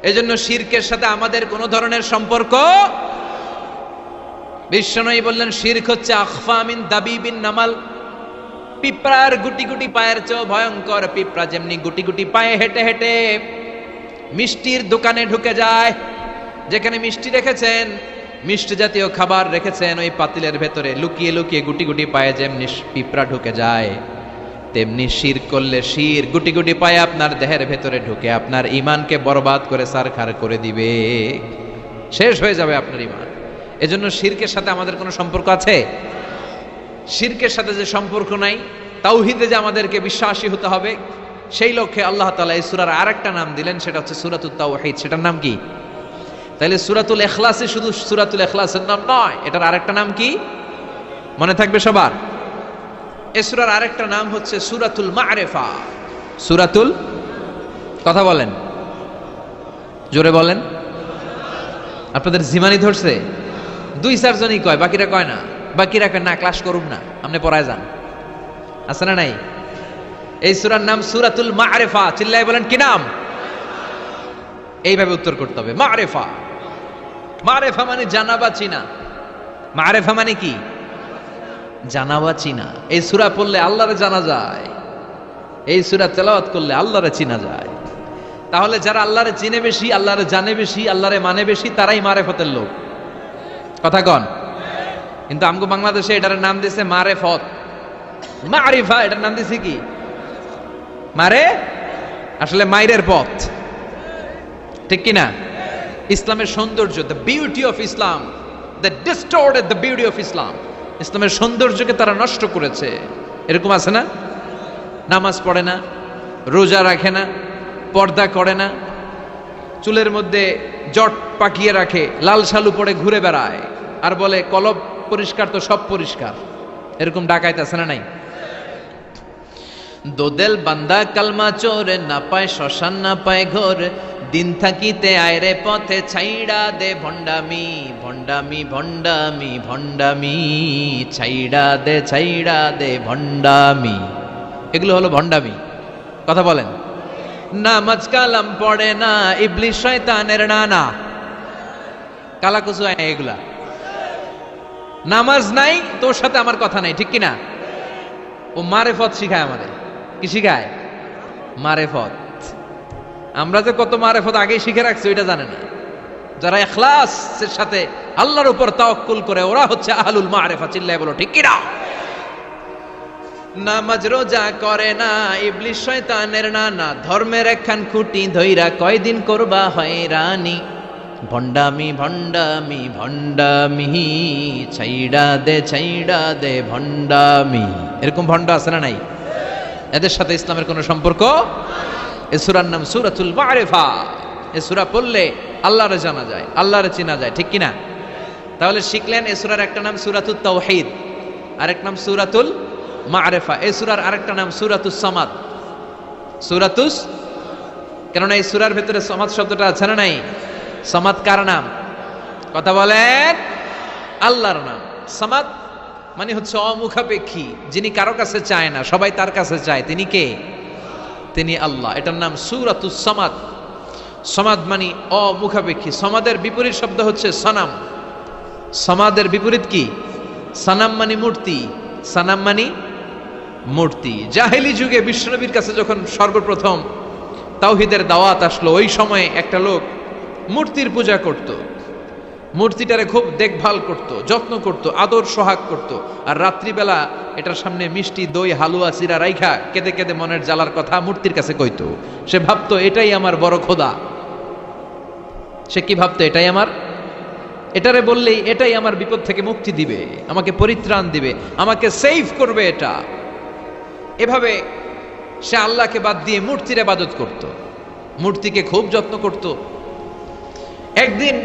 Speaker 1: এজন্য শিরকের সাথে আমাদের কোনো ধরনের সম্পর্ক। বিশ্বনবী বললেন শিরক হচ্ছে আখফা মিন দাবিবিন নামাল, পিঁপড়ার গুটি গুটি পায়ের চেয়েও ভয়ঙ্কর। পিঁপড়া যেমনি গুটি গুটি পায়ে হেঁটে হেঁটে মিষ্টির দোকানে ঢুকে যায়, যেখানে মিষ্টি রেখেছেন, মিষ্টি জাতীয় খাবার রেখেছেন, ওই পাতিলের ভেতরে লুকিয়ে লুকিয়ে গুটি গুটি পায়ে যেমনি পিঁপড়া ঢুকে যায়, তেমনি শিরক করলে শির গুটি গুটি পায়ে আপনার দেহের ভেতরে ঢুকে আপনার ঈমানকে বরবাদ করে সারখার করে দিবে, শেষ হয়ে যাবে আপনার ঈমান। এজন্য শিরকের সাথে আমাদের কোনো সম্পর্ক আছে? শিরকের সাথে যে সম্পর্ক নাই, তাওহীদে যে আমাদেরকে বিশ্বাসী হতে হবে, সেই লক্ষ্যে আল্লাহ তাআলা এই সূরার আরেকটা নাম দিলেন, সেটা হচ্ছে সূরাতুত তাওহীদ। সেটার নাম কি? তাহলে সূরাতুল ইখলাসে শুধু সূরাতুল ইখলাসের নাম নয়, এটার আরেকটা নাম কি মনে থাকবে সবার? এই সূরার আরেকটা নাম হচ্ছে সূরাতুল মা'রিফা। সূরাতুল, কথা বলেন, জোরে বলেন। আপনাদের জিমানি ধরছে? 2-4 জনই কয়, বাকিরা কয় না। বাকিরা কয় না ক্লাস করুন না, আপনি পড়ায় যান। আছে না নাই? এই সূরার নাম সূরাতুল মা'রিফা। চিল্লায় বলেন কি নাম? এইভাবে উত্তর করতে হবে, মা'রিফা। মা'রিফা মানে জানা বা চিনা। মা'রিফা মানে কি? জানা বা চিনা। এই সূরা পড়লে আল্লাহরে জানা যায়, এই সূরা তেলাওয়াত করলে আল্লাহরে চিনা যায়। তাহলে যারা আল্লাহরে চিনে বেশি, আল্লাহরে জানে বেশি, আল্লাহরে মানে বেশি, তারাই মারেফতের লোক। কথা কন? কিন্তু আমগো বাংলাদেশে এটার নাম দিয়েছে মারেফত, মারিফা। এটার নাম দিয়েছে কি? মারে, আসলে মাইরের পথ, ঠিক কিনা? ইসলামের সৌন্দর্য, the beauty of Islam, the distorted the beauty of Islam. ইসলামের সৌন্দর্যকে তারা নষ্ট করেছে। এরকম আছে না? নামাজ পড়ে না, রোজা রাখে না, পর্দা করে না, চুলের মধ্যে জট পাকিয়ে রাখে, লাল শালু পরে ঘুরে বেড়ায়, আর বলে কলব পরিষ্কার তো সব পরিষ্কার। এরকম ডাকাইত আছে না নাই? দোদেল বান্দা কালমা চোরে, না পায় শ্মশান না পায় ঘর, দিন থাকিতে আয়রে পথে ছাইড়া দে ভণ্ডামি, ভণ্ডামি ভণ্ডামি ভণ্ডামি, ছাইড়া দে ভণ্ডামি। এগুলো হলো ভণ্ডামি। কথা বলেন। নামাজ কালাম পড়ে না, ইবলিস শয়তানের নানা, কালাকুচু এগুলা। নামাজ নাই, তোর সাথে আমার কথা নাই, ঠিক কিনা? ও মারেফত শিখায় আমাদের। কি শিখায়? মারেফত। আমরা যে কত মারেফত আগেই শিখে রাখছি ওইটা জানে না। যারা ইখলাসের সাথে আল্লাহর উপর তাওয়াক্কুল করে, ওরা হচ্ছে আহলুল মারেফা। চিল্লায় বলো ঠিক কিনা? নামাজ রোজা করে না, ইবলিস শয়তানের নানা, ধর্মের একখান খুঁটি ধইরা কয়দিন করবা হয়রানি, ভণ্ডামি ভণ্ডামি ভণ্ডামি, ছাইড়া দে ভণ্ডামি। এরকম ভণ্ড আছে না নাই? এদের সাথে ইসলামের কোনো সম্পর্ক? এ সূরার নাম সূরাতুল মারিফা। এ সূরা পড়লে আল্লাহরে জানা যায়, আল্লাহরে চেনা যায়, ঠিক কিনা? তাহলে শিখলেন এ সূরার একটা নাম সূরাতুত তাওহীদ, আরেক নাম সূরাতুল মারিফা। এই সূরার আরেকটা নাম সূরাতুস সামাদ। সূরাতুস, কেননা এই সূরার ভেতরে সামাদ শব্দটা আছে না নাই? সামাদ কার নাম? কথা বলেন। আল্লাহর নাম। সামাদ মানে হচ্ছে অমুখাপেক্ষী, যিনি কারো কাছে চায় না, সবাই তার কাছে চায়। তিনি কে? তিনি আল্লাহ। এটার নাম সূরাতুস সামাদ। সামাদ মানে অমুখাপেক্ষী। সামাদের বিপরীত শব্দ হচ্ছে সানাম। সামাদের বিপরীত কি? সানাম মানে মূর্তি। সানাম মানে মূর্তি। জাহেলি যুগে বিশ্বনবীর কাছে যখন সর্বপ্রথম তাওহীদের দাওয়াত আসলো, ওই সময়ে একটা লোক মূর্তির পূজা করত, মূর্তিটারে খুব দেখভাল করত, যত্ন করত, আদর সোহাগ করত, আর রাত্রিবেলা এটার সামনে মিষ্টি দই হালুয়া চিরা রাইখা কেঁদে কেঁদে মনের জ্বালার কথা মূর্তির কাছে কইতো। সে ভাবতো এটাই আমার বড় খোদা। সে কি ভাবতো? এটাই আমার, এটারে বললেই এটাই আমার বিপদ থেকে মুক্তি দিবে, আমাকে পরিত্রাণ দিবে, আমাকে সেভ করবে এটা। এভাবে সে আল্লাহকে বাদ দিয়ে মূর্তির ইবাদত করত, মূর্তিকে খুব যত্ন করত। একদিন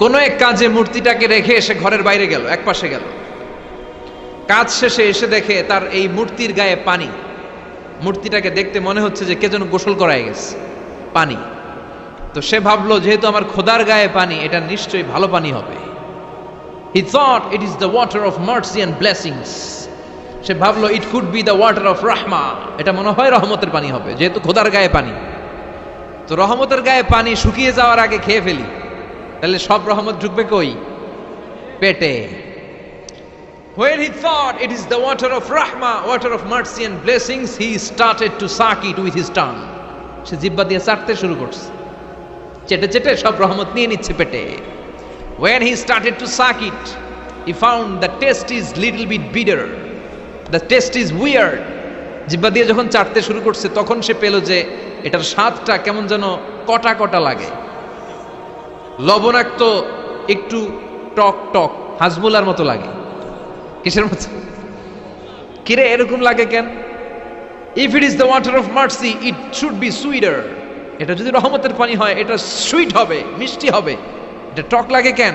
Speaker 1: কোন এক কাজে মূর্তিটাকে রেখে এসে ঘরের বাইরে গেল, এক পাশে গেল। কাজ শেষে এসে দেখে তার এই মূর্তির গায়ে পানি। মূর্তিটাকে দেখতে মনে হচ্ছে যে কে যেন গোসল করায় গেছে, পানি। তো সে ভাবলো যেহেতু আমার খোদার গায়ে পানি, এটা নিশ্চয়ই ভালো পানি হবে। He thought it is the water of mercy and blessings. সে ভাবলো it could be the water of rahma. এটা মনে হয় রহমতের পানি হবে, যেহেতু খোদার গায়ে পানি। তো রহমতের গায়ে পানি শুকিয়ে যাওয়ার আগে খেয়ে ফেলি, তাহলে সব রহমত ঢুকবে কই? পেটে। When he thought it is the water of rahma, water of mercy and blessings, he started to suck it with his tongue. সে জিহ্বা দিয়ে চাটতে শুরু করছে, চেটে চেটে সব রহমত নিয়ে নিচ্ছে পেটে। When he started to suck it, he found the taste is little bit bitter. The taste is weird. জিহ্বা দিয়ে যখন চাটতে শুরু করছে, তখন সে পেল যে এটার স্বাদটা কেমন যেন কটা কটা লাগে, লবণাক্ত, একটু টক টক, হাজমুলার মতো লাগে। কিসের মতো? কিরে এরকম লাগে কেন? If it is the water of mercy, it should be sweeter. এটা যদি রহমতের পানি হয়, এটা সুইট হবে, মিষ্টি হবে। এটা টক লাগে কেন,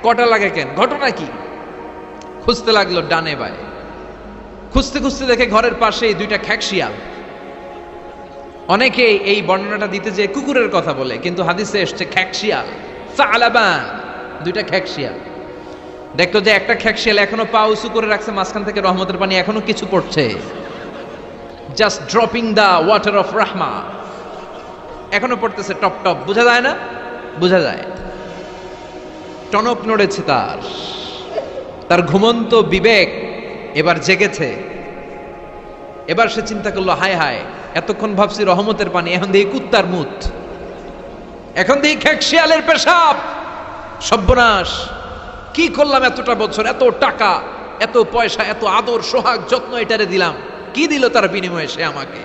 Speaker 1: কটা লাগে কেন, ঘটনা কি? খুঁজতে লাগলো ডানে বায়ে। খুঁজতে খুঁজতে দেখে ঘরের পাশেই দুইটা খ্যাকশিয়াল। অনেকে এই বর্ণনাটা দিতে যে কুকুরের কথা বলে, কিন্তু হাদিসে এসছে খ্যাকশিয়াল, সালাবান, দুইটা খ্যাকশিয়াল। দেখলো যে একটা খ্যাকশিয়াল এখনো পা উঁচু করে রাখছে, মাঝখান থেকে রহমতের পানি এখনো কিছু পড়ছে, just dropping the water of রাহমা, এখনো পড়তেছে টপ টপ। বোঝা যায় না? বোঝা যায়। টনক নড়েছে তার, তার ঘুমন্ত বিবেক এবার জেগেছে। এবার সে চিন্তা করলো, হায় হায়, এতক্ষণ ভাবছি রহমতের পানি, এখন দেখি কুত্তার মুত, এখন দেখি খ্যাকশিয়ালের পেশাব। সর্বনাশ, কি করলাম এতটা বছর, এত টাকা, এত পয়সা, এত আদর সোহাগ যত্ন এটারে দিলাম, কি দিল তার বিনিময়ে সে আমাকে?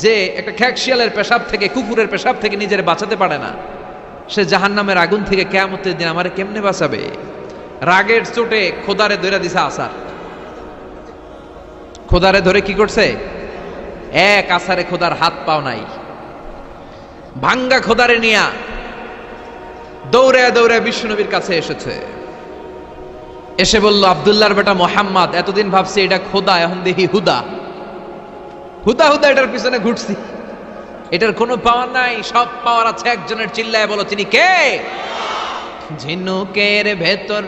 Speaker 1: যে একটা খ্যাকশিয়ালের পেশাব থেকে, কুকুরের পেশাব থেকে নিজের বাঁচাতে পারে না, সে জাহান্নামের আগুন থেকে কিয়ামতের দিন আমারে কেমনে বাঁচাবে? রাগের চোটে খোদারে ধরে দিছে আসার। খোদারে ধরে কি করছে? এক আসারে খোদার হাত পাও নাই। ভাঙ্গা খোদারে নিয়া দৌড়ে দৌড়ে বিশ্বনবীর কাছে এসেছে। এসে বলল, আব্দুল্লাহর বেটা মোহাম্মদ, এতদিন ভাবছি এটা খোদা, এখন দেখি হুদা। হুদা হুদা এটার পিছনে ঘুরছি, এটার কোনো পাওয়ার নাই, সব পাওয়ার আছে একজনের। চিল্লায় বলো, তিনি কে? ঝিনুকের ভেতর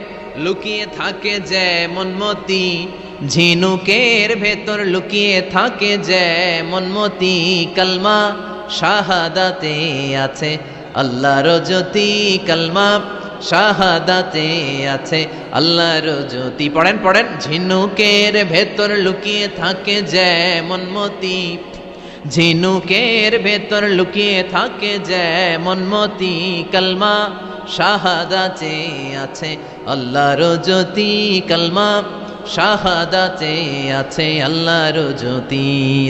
Speaker 1: লুকিয়ে থাকে যেমন মতি, ঝিনুকের ভেতর লুকিয়ে থাকে যেমন মতি, কালমা শাহাদাতে আছে আল্লাহর জ্যোতি, কালমা শাহাদাতে আছে আল্লাহর জ্যোতি। পড়েন পড়েন। ঝিনুকের ভেতর লুকিয়ে থাকে যেমন মতি, ঝিনুকের ভেতর লুকিয়ে থাকে যেমন মতি, কালমা শাহাদাতে আছে আল্লাহর জ্যোতি, কালমা শাহাদাতে আছে আল্লাহর জ্যোতি।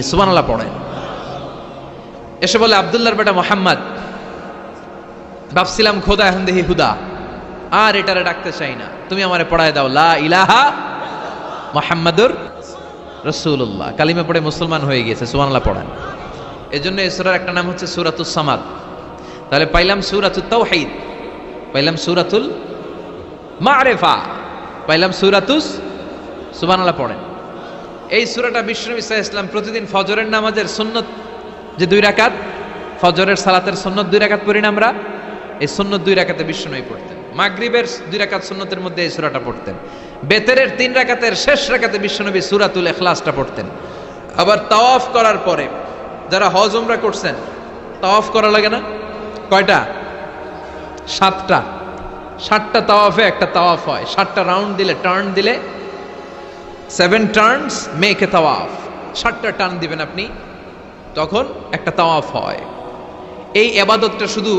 Speaker 1: সুবহানাল্লাহ পড়েন। এসে বলে, আব্দুল্লাহর বেটা মোহাম্মদ, ভাবছিলাম খোদা, এখন দেখি হুদা, আর এটারে ডাকতে চাই না, তুমি আমারে পড়ায় দাও লা ইলাহা মুহাম্মাদুর রাসূলুল্লাহ। কালিমা পড়ে মুসলমান হয়ে গিয়েছে, সুবহানাল্লাহ পড়েন। এজন্য এই সূরার একটা নাম হচ্ছে সূরাতুস সামাদ। তাহলে পাইলাম সূরাতুত তাওহীদ, পাইলাম সূরাতুল মারিফা, পাইলাম সূরাতুস, সুবহানাল্লাহ পড়েন। এই সূরাটা বিশ্বনবী সাল্লাল্লাহু আলাইহি ওয়াসাল্লাম প্রতিদিন ফজরের নামাজের সুন্নত যে 2 রাকাত, ফজরের সালাতের সুন্নত 2 রাকাত পড়ি না আমরা, এই সুন্নত 2 রাকাতে বিশ্বনবী পড়তেন। মাগরিবের 2 রাকাত সুন্নতের মধ্যে এই সূরাটা পড়তেন। বেতেরের 3 রাকাতের শেষ রাকাতে বিশ্বনবী সূরাতুল ইখলাসটা পড়তেন। আবার তাওয়াফ করার পরে যারা হজ উমরা করছেন, তাওয়াফ করা লাগে না? কয়টা? 7টা। 7টা তাওয়াফে একটা তাওয়াফ হয়। 7টা রাউন্ড দিলে, টার্ন দিলে 7 টার্নস মেক এ তাওয়াফ। 7টা টার্ন দিবেন আপনি, তখন একটা তাওয়াফ হয়। এই ইবাদতটা শুধু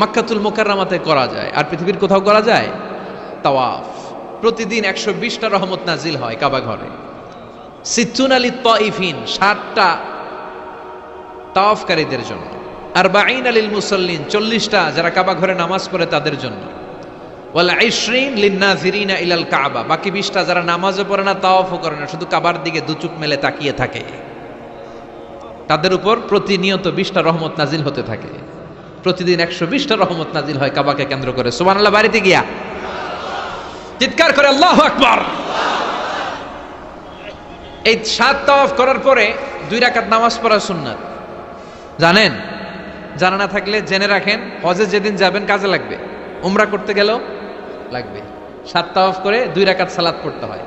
Speaker 1: মক্কাতুল মুকাররমাতে করা যায়, আর পৃথিবীর কোথাও করা যায়? তাওয়াফ। প্রতিদিন 120টা রহমত নাজিল হয় কাবা ঘরে। সিত্তুন আলিত তাইফিন, 7টা তাওয়াফকারীদের জন্য। আর বাঈন আলিল মুসাল্লিন, 40টা যারা কাবা ঘরে নামাজ পড়ে তাদের জন্য। ওয়াল 20 লিন-নাযিরিনা ইলাল কাবা, বাকি 20টা যারা নামাজও পড়ে না, তাওয়াফও করে না, শুধু কাবার দিকে দুচোখ মেলে তাকিয়ে থাকে, তাদের উপর প্রতিনিয়ত 20টা রহমত নাজিল হতে থাকে। প্রতিদিন 120টা রহমত নাজিল হয় কাবাকে কেন্দ্র করে। সুবহানাল্লাহ বাড়িতে গিয়া চিৎকার করে আল্লাহু আকবার। এই 7 তাওয়াফ করার পরে 2 রাকাত নামাজ পড়া সুন্নাত, জানেন? জানা না থাকলে জেনে রাখেন, হজে যেদিন যাবেন কাজে লাগবে, উমরা করতে গেলেও লাগবে। 7 তাওয়াফ করে 2 রাকাত সালাত পড়তে হয়।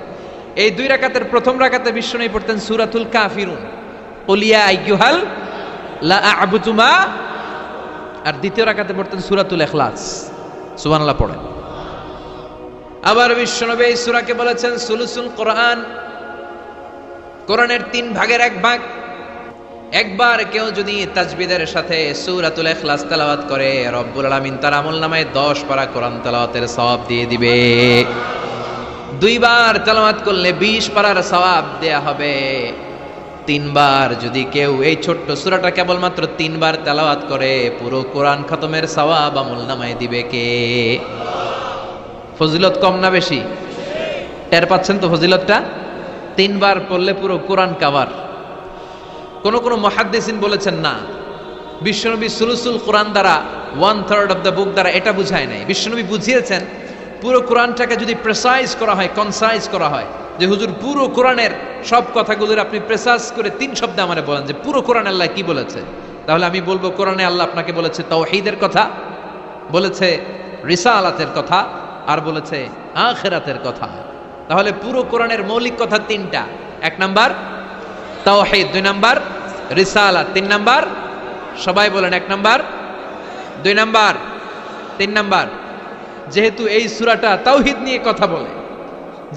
Speaker 1: এই 2 রাকাতের প্রথম রাকাতে বিশ্বনবী পড়তেন সূরাতুল কাফিরুন, কুল ইয়া আইয়ুহাল লা আ'বুদু মা, আর দ্বিতীয় রাকাতে পড়তেন সূরাতুল ইখলাস। সুবহানাল্লাহ পড়েন। আবার বিশ্বনবী এই সূরাকে বলেছেন সুলুসুল কোরআন, কোরআনের 3 ভাগের 1 ভাগ। একবার কেউ যদি তাজবিদের সাথে সূরাতুল ইখলাস তেলাওয়াত করে, রব্বুল আলামিন তার আমলনামায় 10 পারা কোরআন তেলাওয়াতের সওয়াব দিয়ে দিবে। 2 বার তেলাওয়াত করলে 20 পারার সওয়াব দেয়া হবে। 3 বার যদি কেউ এই ছোট্ট সূরাটা কেবলমাত্র 3 বার তেলাওয়াত করে, পুরো কোরআন খতমের সওয়াব আমলনামায় দিবে কে? ফজিলত কম না বেশি? টের পাচ্ছেন তো ফজিলতটা? 3 বার পড়লে পুরো কোরআন কভার। কোন কোন মুহাদ্দিসিন বলেছেন না, বিশ্বনবী সুলুসুল কোরআন দ্বারা 1/3 অফ দ্য বুক দ্বারা এটা বুঝায় নাই। বিশ্বনবী বুঝিয়েছেন পুরো কোরআনটাকে যদি প্রেসাইজ করা হয়, কনসাইজ করা হয়, যে হুজুর পুরো কোরআনের সব কথাগুলোর আপনি প্রেসাইজ করে 3 শব্দে আমারে বলেন যে পুরো কোরআন আল্লাহ কি বলেছে, তাহলে আমি বলবো কোরআনে আল্লাহ আপনাকে বলেছে তাওহীদের কথা, বলেছে রিসালাতের কথা, আর বলেছে আখিরাতের কথা। তাহলে পুরো কোরআনের মৌলিক কথা 3টা। 1 নাম্বার তাওহীদ, 2 নাম্বার রিসালাত, 3 নাম্বার, সবাই বলেন 1 নাম্বার, 2 নাম্বার, 3 নাম্বার। যেহেতু এই সূরাটা তাওহীদ নিয়ে কথা বলে,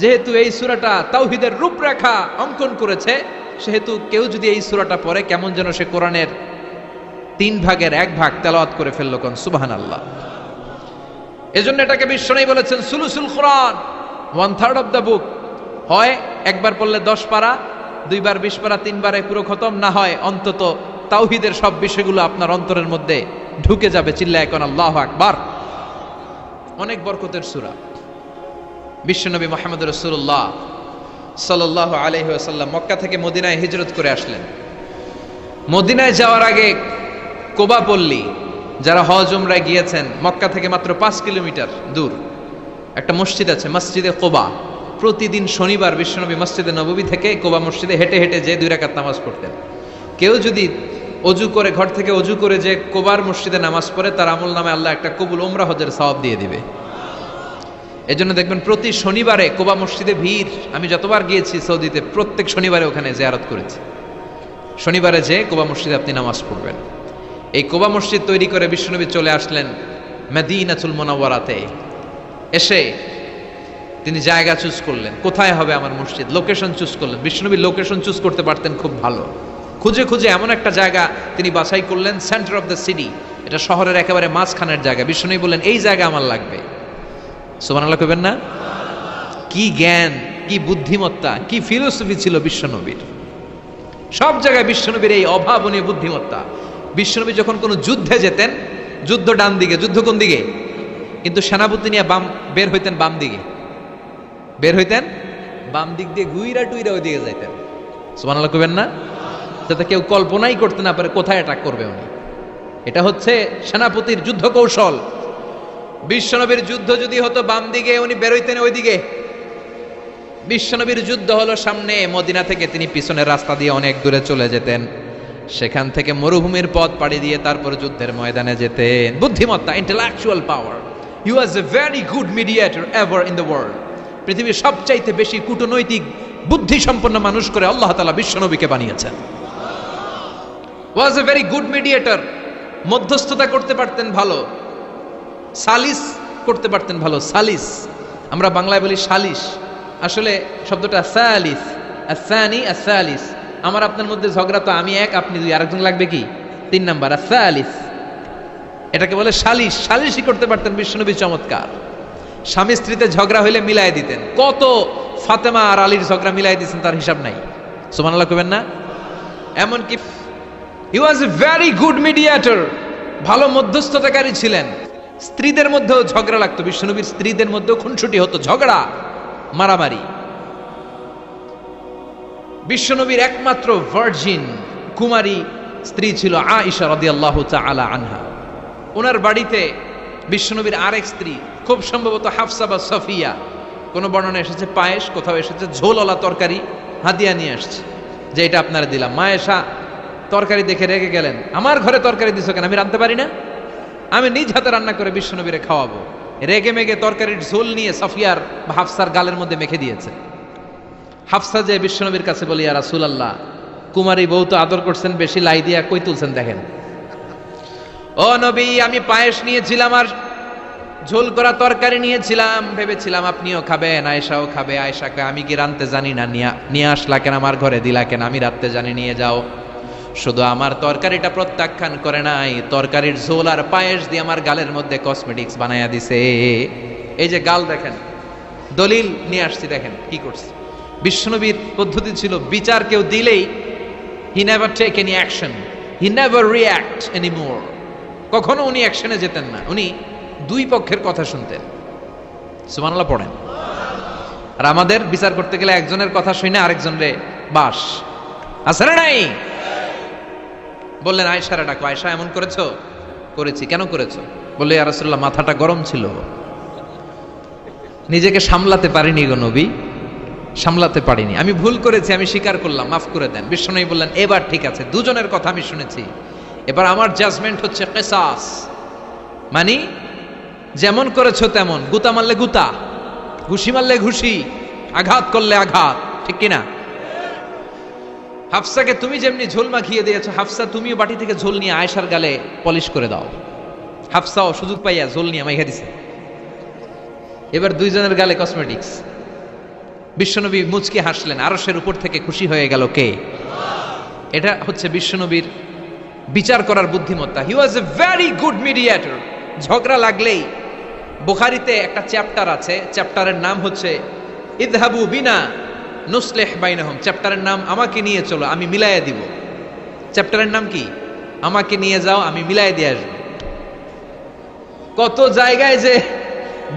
Speaker 1: যেহেতু এই সূরাটা তাওহীদের রূপরেখা অঙ্কন করেছে, সেহেতু কেউ যদি এই সূরাটা পড়ে কেমন যেন সে কোরআনের 3 ভাগের 1 ভাগ তেলাওয়াত করে ফেলল। কোন সুবহানাল্লাহ। এজন্য এটাকে বিশ্বনবী বলেছেন সুলুসুল কোরআন, 1/3 অফ দ্য বুক। হয় একবার পড়লে 10 পারা, 2 বার 20 পারা, 3 বারে পুরো খতম, না হয় অন্তত তাওহীদের সব বিষয়গুলো আপনার অন্তরের মধ্যে ঢুকে যাবে। চিল্লায় কোন আল্লাহু আকবার। অনেক বরকতের সূরা। বিশ্বনবী মুহাম্মদ রাসূলুল্লাহ সাল্লাল্লাহু আলাইহি ওয়াসাল্লাম মক্কা থেকে মদিনায় হিজরত করে আসলেন। মদিনায় যাওয়ার আগে কোবা পল্লী, যারা হজ উমরায় গিয়েছেন, মক্কা থেকে মাত্র 5 কিলোমিটার দূর একটা মসজিদ আছে, মসজিদে কোবা। প্রতিদিন শনিবার বিশ্বনবী মসজিদে নববী থেকে কোবা মসজিদে হেঁটে হেঁটে যে 2 রাকাত নামাজ পড়তেন। কেউ যদি অজু করে, ঘর থেকে অজু করে যে কোবার মসজিদে নামাজ পড়ে, তার আমল নামে আল্লাহ একটা কবুল উমরা হজের সওয়াব দিয়ে দিবে। এজন্য দেখবেন প্রতি শনিবারে কোবা মসজিদে ভিড়। আমি যতবার গিয়েছি সৌদিতে, প্রত্যেক শনিবারে ওখানে জিয়ারত করেছি। শনিবারে যে কোবা মসজিদে আপনি নামাজ পড়বেন। এই কোবা মসজিদ তৈরি করে বিশ্বনবী চলে আসলেন মদিনাতুল মুনাওয়ারাতে। এসে তিনি জায়গা চুজ করলেন, কোথায় হবে আমার মসজিদ, লোকেশন চুজ করলেন। বিশ্বনবী লোকেশন চুজ করতে পারতেন খুব ভালো। খুঁজে খুঁজে এমন একটা জায়গা তিনি বাছাই করলেন, সেন্টার অফ দ্য সিটি, এটা শহরের একেবারে মাঝখানের জায়গা। বিশ্বনবী বললেন এই জায়গা আমার লাগবে। সুবহানাল্লাহ কইবেন না? কি জ্ঞান, কি বুদ্ধিমত্তা, কি ফিলোসফি ছিল বিশ্বনবীর। সব জায়গায় বিশ্বনবীর এই অভাবনীয় বুদ্ধিমত্তা। বিশ্বনবী যখন কোনো যুদ্ধে যেতেন, যুদ্ধ ডান দিকে, যুদ্ধ কোন দিকে? কিন্তু সেনাপতি নিয়ে বের হইতেন বাম দিকে, বের হইতেন বাম দিক দিয়ে, গুইরা টুইরা ওই দিকে যাইতেন। সুবহানাল্লাহ কইবেন না? যাতে কেউ কল্পনাই করতে না পারে কোথায় অ্যাটাক করবে উনি। এটা হচ্ছে সেনাপতির যুদ্ধ কৌশল। বিশ্বনবীর যুদ্ধ যদি হতো বাম দিকে, উনি বের হইতেন ওই দিকে। বিশ্বনবীর যুদ্ধ হলো সামনে, মদিনা থেকে তিনি পিছনের রাস্তা দিয়ে অনেক দূরে চলে যেতেন, সেখান থেকে মরুভূমির পথ পাড়ি দিয়ে তারপর যুদ্ধের ময়দানে যেতেন। বুদ্ধিমত্তা, intellectual power. He was a very good mediator ever in the world. পৃথিবীর সবচাইতে বেশি কূটনৈতিক বুদ্ধি সম্পন্ন মানুষ করে আল্লাহ তাআলা বিশ্বনবীকে বানিয়েছেন। ওয়াজ এ ভেরি গুড মিডিয়েটর। মধ্যস্থতা করতে পারতেন ভালো, সালিস করতে পারতেন ভালো। সালিস আমরা বাংলায় বলি সালিশ, আসলে শব্দটা সালিস, আসানি আসালিস। আমার আপনার মধ্যে ঝগড়া, তো আমি এক আপনি দুই, আরেকজন লাগবে কি? তিন নাম্বার, আসালিস। এটাকে বলে সালিশ। সালিশই করতে পারতেন বিশ্বনবী, চমৎকার। স্বামী স্ত্রীতে ঝগড়া হইলে মিলাই দিতেন। কত ফাতেমা আর আলীর ঝগড়া মিলাই দিয়েছেন তার হিসাব নাই। সুবহানাল্লাহ কইবেন না? এমনকি হি ওয়াজ এ ভেরি গুড মিডিয়েটর, ভালো মধ্যস্থতাকারী ছিলেন। স্ত্রীদের মধ্যেও ঝগড়া লাগতো, বিশ্বনবীর স্ত্রীদের মধ্যেও খুনসুটি হতো, ঝগড়া মারামারি। বিশ্বনবীর একমাত্র ভার্জিন কুমারী স্ত্রী ছিল আয়েশা রাদিয়াল্লাহু তাআলা আনহা। ওনার বাড়িতে বিশ্বনবীর আরেক স্ত্রী, খুব সম্ভবত হাফসা বা সফিয়া, কোন বর্ণনা এসেছে পায়েস, কোথাও এসেছে ঝোলওয়ালা তরকারি হাদিয়া নিয়ে আসছে, যে এটা আপনারা দিলাম। মায়েশা তরকারি দেখে রেগে গেলেন, আমার ঘরে তরকারি দিছো কেন? আমি রাঁধতে পারি না? আমি নিজ হাতে রান্না করে বিশ্বনবীরে খাওয়াবো। রেগে মেগে তরকারির ঝোল নিয়ে সফিয়ার বা হাফসার গালের মধ্যে মেখে দিয়েছে। হাফসা যে বিশ্বনবীর কাছে বলি, ইয়া রাসূলুল্লাহ, কুমারী বউ তো আদর করছেন বেশি, লাই দিয়া কই তুলছেন দেখেন। ও নবী, আমি পায়েস নিয়েছিলাম আর ঝোল করা তরকারি নিয়েছিলাম, ভেবেছিলাম আপনিও খাবেন, আয়েশাও খাবে। আয়েশাকে আমি কি রাঁধতে জানি না, নিয়ে আসলা কেন আমার ঘরে, দিলা কেন? আমি রাঁধতে জানি, নিয়ে যাও। শুধু আমার তরকারিটা প্রত্যাখ্যান করে নাই, তরকারির ঝোল আর পায়েস দিয়ে আমার গালের মধ্যে কসমেটিক্স বানায়া দিছে। এই যে গাল দেখেন, দলিল নিয়ে আসছি, দেখেন কি করছে। বিশ্বনবীর পদ্ধতি ছিল, বিচার কেউ দিলেই he never take any action, he never react anymore. কখনো উনি অ্যাকশনে যেতেন না, উনি দুই পক্ষের কথা শুনতেন। সুবহানাল্লাহ পড়েন। আর আমাদের বিচার করতে গেলে একজনের কথা শুনে আরেকজনরে বাস আছে না নাই? বললেন আয়েশারে ডাকো। আয়েশা, এমন করেছো? করেছি। কেন করেছো? বললে, ইয়া রাসূলুল্লাহ, মাথাটা গরম ছিল, নিজেকে সামলাতে পারিনি গো নবী, সামলাতে পারিনি, আমি ভুল করেছি, আমি স্বীকার করলাম, মাফ করে দেন। বিশ্বনবী বললেন, এবার ঠিক আছে, দুজনের কথা আমি শুনেছি, এবার আমার জাজমেন্ট হচ্ছে কিসাস, মানে যেমন করেছো তেমন, গুতা মারলে গুতা, ঘুষি মারলে ঘুষি, আঘাত করলে আঘাত, ঠিক কিনা? হাফসাকে তুমি যেমনি ঝোল মাখিয়ে দিয়েছো, হাফসা তুমিও বাটি থেকে ঝোল নিয়ে আয়েশার গালে পলিশ করে দাও। হাফসাও সুযোগ পাইয়া ঝোল নিয়ে মাইখা দিছে। এবার দুইজনের গালে কসমেটিক্স। বিশ্বনবী মুচকি হাসলেন, আরশের উপর থেকে খুশি হয়ে গেল কে? এটা হচ্ছে বিশ্বনবীর বিচার করার বুদ্ধিমত্তা। হি ওয়াজ এ ভেরি গুড মিডিয়েটর। ঝগড়া লাগলেই, বুখারীতে একটা চ্যাপ্টার আছে, চ্যাপ্টারের নাম হচ্ছে ইযহাবু বিনা নুসলিহ বাইনাহুম। চ্যাপ্টারের নাম আমাকে নিয়ে চলো, আমি মিলাইয়া দিব। চ্যাপ্টারের নাম কি? আমাকে নিয়ে যাও, আমি মিলাইয়া দিয়ে আসবো। কত জায়গায় যে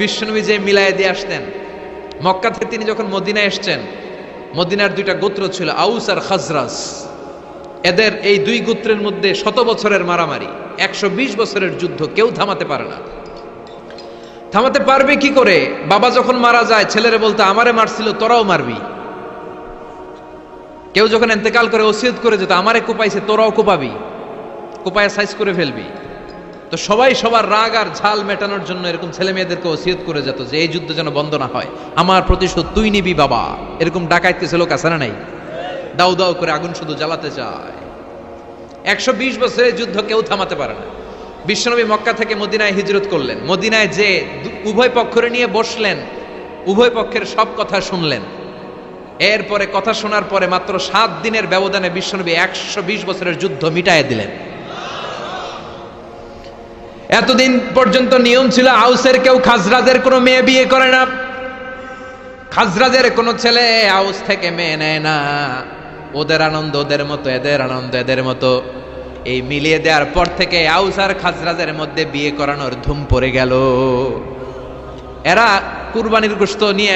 Speaker 1: বিশ্বনবী যে মিলাইয়া দিয়ে আসতেন। মক্কা থেকে তিনি যখন মদিনায় এসছেন, মদিনার দুইটা গোত্র ছিল, আউস আর খাজরাজ। এদের এই দুই গোত্রের মধ্যে 100 বছরের মারামারি, 120 বছরের যুদ্ধ, কেউ থামাতে পারে না। থামাতে পারবে কি করে? বাবা যখন মারা যায়, ছেলেরে বলতে, আমারে মারছিল তোরাও মারবি। কেউ যখন ইন্তেকাল করে ওসিয়ত করে যেত, আমারে কোপাইছে তোরাও কোপাবি, কোপায় সাইজ করে ফেলবি। তো সবাই সবার রাগ আর ঝাল মেটানোর জন্য এরকম ছেলে মেয়েদেরকে ওসিয়ত করে যেত যে এই যুদ্ধ যেন বন্ধ না হয়, আমার প্রতিশোধ তুই নিবি বাবা। এরকম ডাকাইত কিছু লোক আছে না নাই? দাউ দাউ করে আগুন শুধু জ্বালাতে চায়। 120 বছরের যুদ্ধ কেউ থামাতে পারে না। বিশ্বনবী মক্কা থেকে মদিনায় হিজরত করলেন। মদিনায় যে উভয় পক্ষরে নিয়ে বসলেন, উভয় পক্ষের সব কথা শুনলেন। এরপরে কথা শোনার পরে মাত্র 7 দিনের ব্যবধানে বিশ্বনবী 120 বছরের যুদ্ধ মিটায়ে দিলেন। এতদিন পর্যন্ত নিয়ম ছিল, আউসের কেউ খাজরাজের কোনো মেয়ে বিয়ে করে না, খাজরাজের কোনো ছেলে আউস থেকে মেয়ে নেয় না। ওদের আনন্দ ওদের মতো, এদের আনন্দ এদের মতো। এই মিলিয়ে দেওয়ার পর থেকে আউস আর খাজরাজের মধ্যে বিয়ে করানোর ধুম পড়ে গেল। এরা কুরবানির গোশত নিয়ে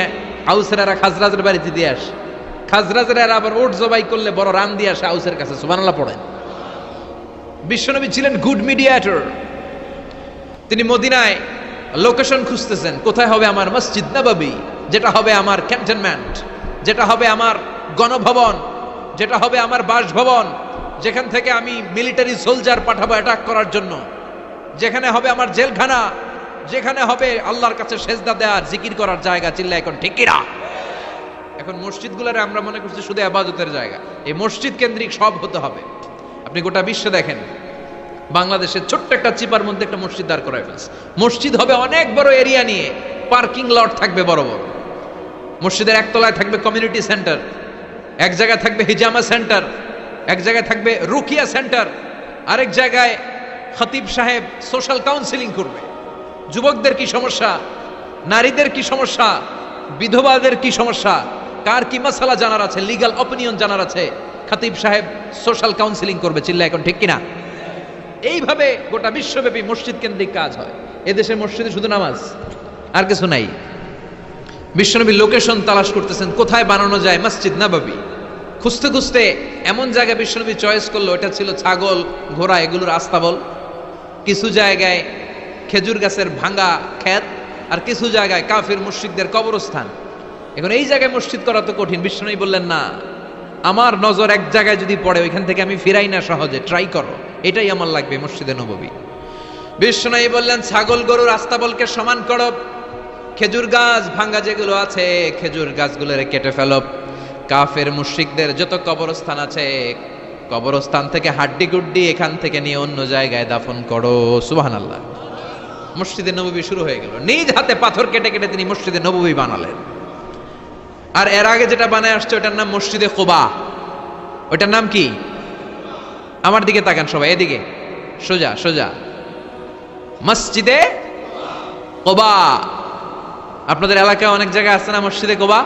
Speaker 1: আউসের এরা খাজরাজের বাড়িতে দিয়ে আসে, খাজরাজের এরা আবার ওট জবাই করলে বড় রান দিয়ে আসে আউসের কাছে। সুবহানাল্লাহ পড়েন। বিশ্বনবী ছিলেন গুড মিডিয়েটর। তিনি মদিনায় লোকেশন খুঁজতেছেন, কোথায় হবে আমার মসজিদ নববী, যেটা হবে আমার ক্যান্টনমেন্ট, যেটা হবে আমার গণভবন, যেটা হবে আমার বাসভবন, যেখান থেকে আমি মিলিটারি সোলজার পাঠাবো অ্যাটাক করার জন্য, যেখানে হবে আমার জেলখানা, যেখানে হবে আল্লাহর কাছে সেজদা দেওয়ার জিকির করার জায়গা। চিল্লা এখন ঠিক কিনা? এখন মসজিদগুলোরে আমরা মনে করছি শুধু ইবাদতের জায়গা, এই মসজিদ কেন্দ্রিক সব হতে হবে। আপনি গোটা বিশ্ব দেখেন, বাংলাদেশের ছোট্ট একটা চিপার মধ্যে একটা মসজিদ দাঁড় করায় ফেলছে। মসজিদ হবে অনেক বড় এরিয়া নিয়ে, পার্কিং লট থাকবে বড় বড়। মসজিদের একতলায় থাকবে কমিউনিটি সেন্টার, এক জায়গায় থাকবে হিজামা সেন্টার, এক জায়গায় থাকবে রুকিয়া সেন্টার, আরেক জায়গায় খতিব সাহেব সোশ্যাল কাউন্সিলিং করবে। যুবকদের কি সমস্যা, নারীদের কি সমস্যা, বিধবাদের কি সমস্যা, কার কি মাসালা জানার আছে, লিগ্যাল অপিনিয়ন জানার আছে, খতিব সাহেব সোশ্যাল কাউন্সিলিং করবে। চিল্লা এখন ঠিক কিনা? এইভাবে গোটা বিশ্বব্যাপী মসজিদ কেন্দ্রিক কাজ হয়। এদেশের মসজিদে শুধু নামাজ, আর কিছু নাই। বিশ্বনবী লোকেশন তালাশ করতেছেন কোথায় বানানো যায় মসজিদ নববী। খুঁজতে খুঁজতে এমন জায়গা বিশ্বনবী চয়েস করলো, এটা ছিল ছাগল ঘোড়া এগুলোর আস্তাবল, কিছু জায়গায় খেজুর গাছের ভাঙা ক্ষেত, আর কিছু জায়গায় কাফির মুশরিকদের কবরস্থান। এখন এই জায়গায় মসজিদ করা তো কঠিন। বিশ্বনবী বললেন, না, আমার নজর এক জায়গায় যদি পড়ে ওইখান থেকে আমি ফিরাই না সহজে, ট্রাই করো, এটাই আমার লাগবে মসজিদে নববী। বিশ্বনবী বললেন, ছাগল গরুর আস্তাবলকে সমান করো, খেজুর গাছ ভাঙ্গা যেগুলো আছে খেজুর গাছগুলোরে কেটে ফেলো, কাফের মুশরিকদের যত কবরস্থান আছে কবরস্থান থেকে হাড্ডি গুড্ডি এখান থেকে নিয়ে অন্য জায়গায় দাফন করো। সুবহানাল্লাহ। মসজিদে নববী শুরু হয়ে গেল। নিজ হাতে পাথর কেটে কেটে তিনি মসজিদে নববী বানালেন। আর এর আগে যেটা বানায় আসছে ওটার নাম মসজিদে কুবা। ওটার নাম কি? আমার দিকে তাকান সবাই, এদিকে সোজা সোজা। মসজিদে কুবা। আপনাদের এলাকায় অনেক জায়গায় আছে না মসজিদে কুবা?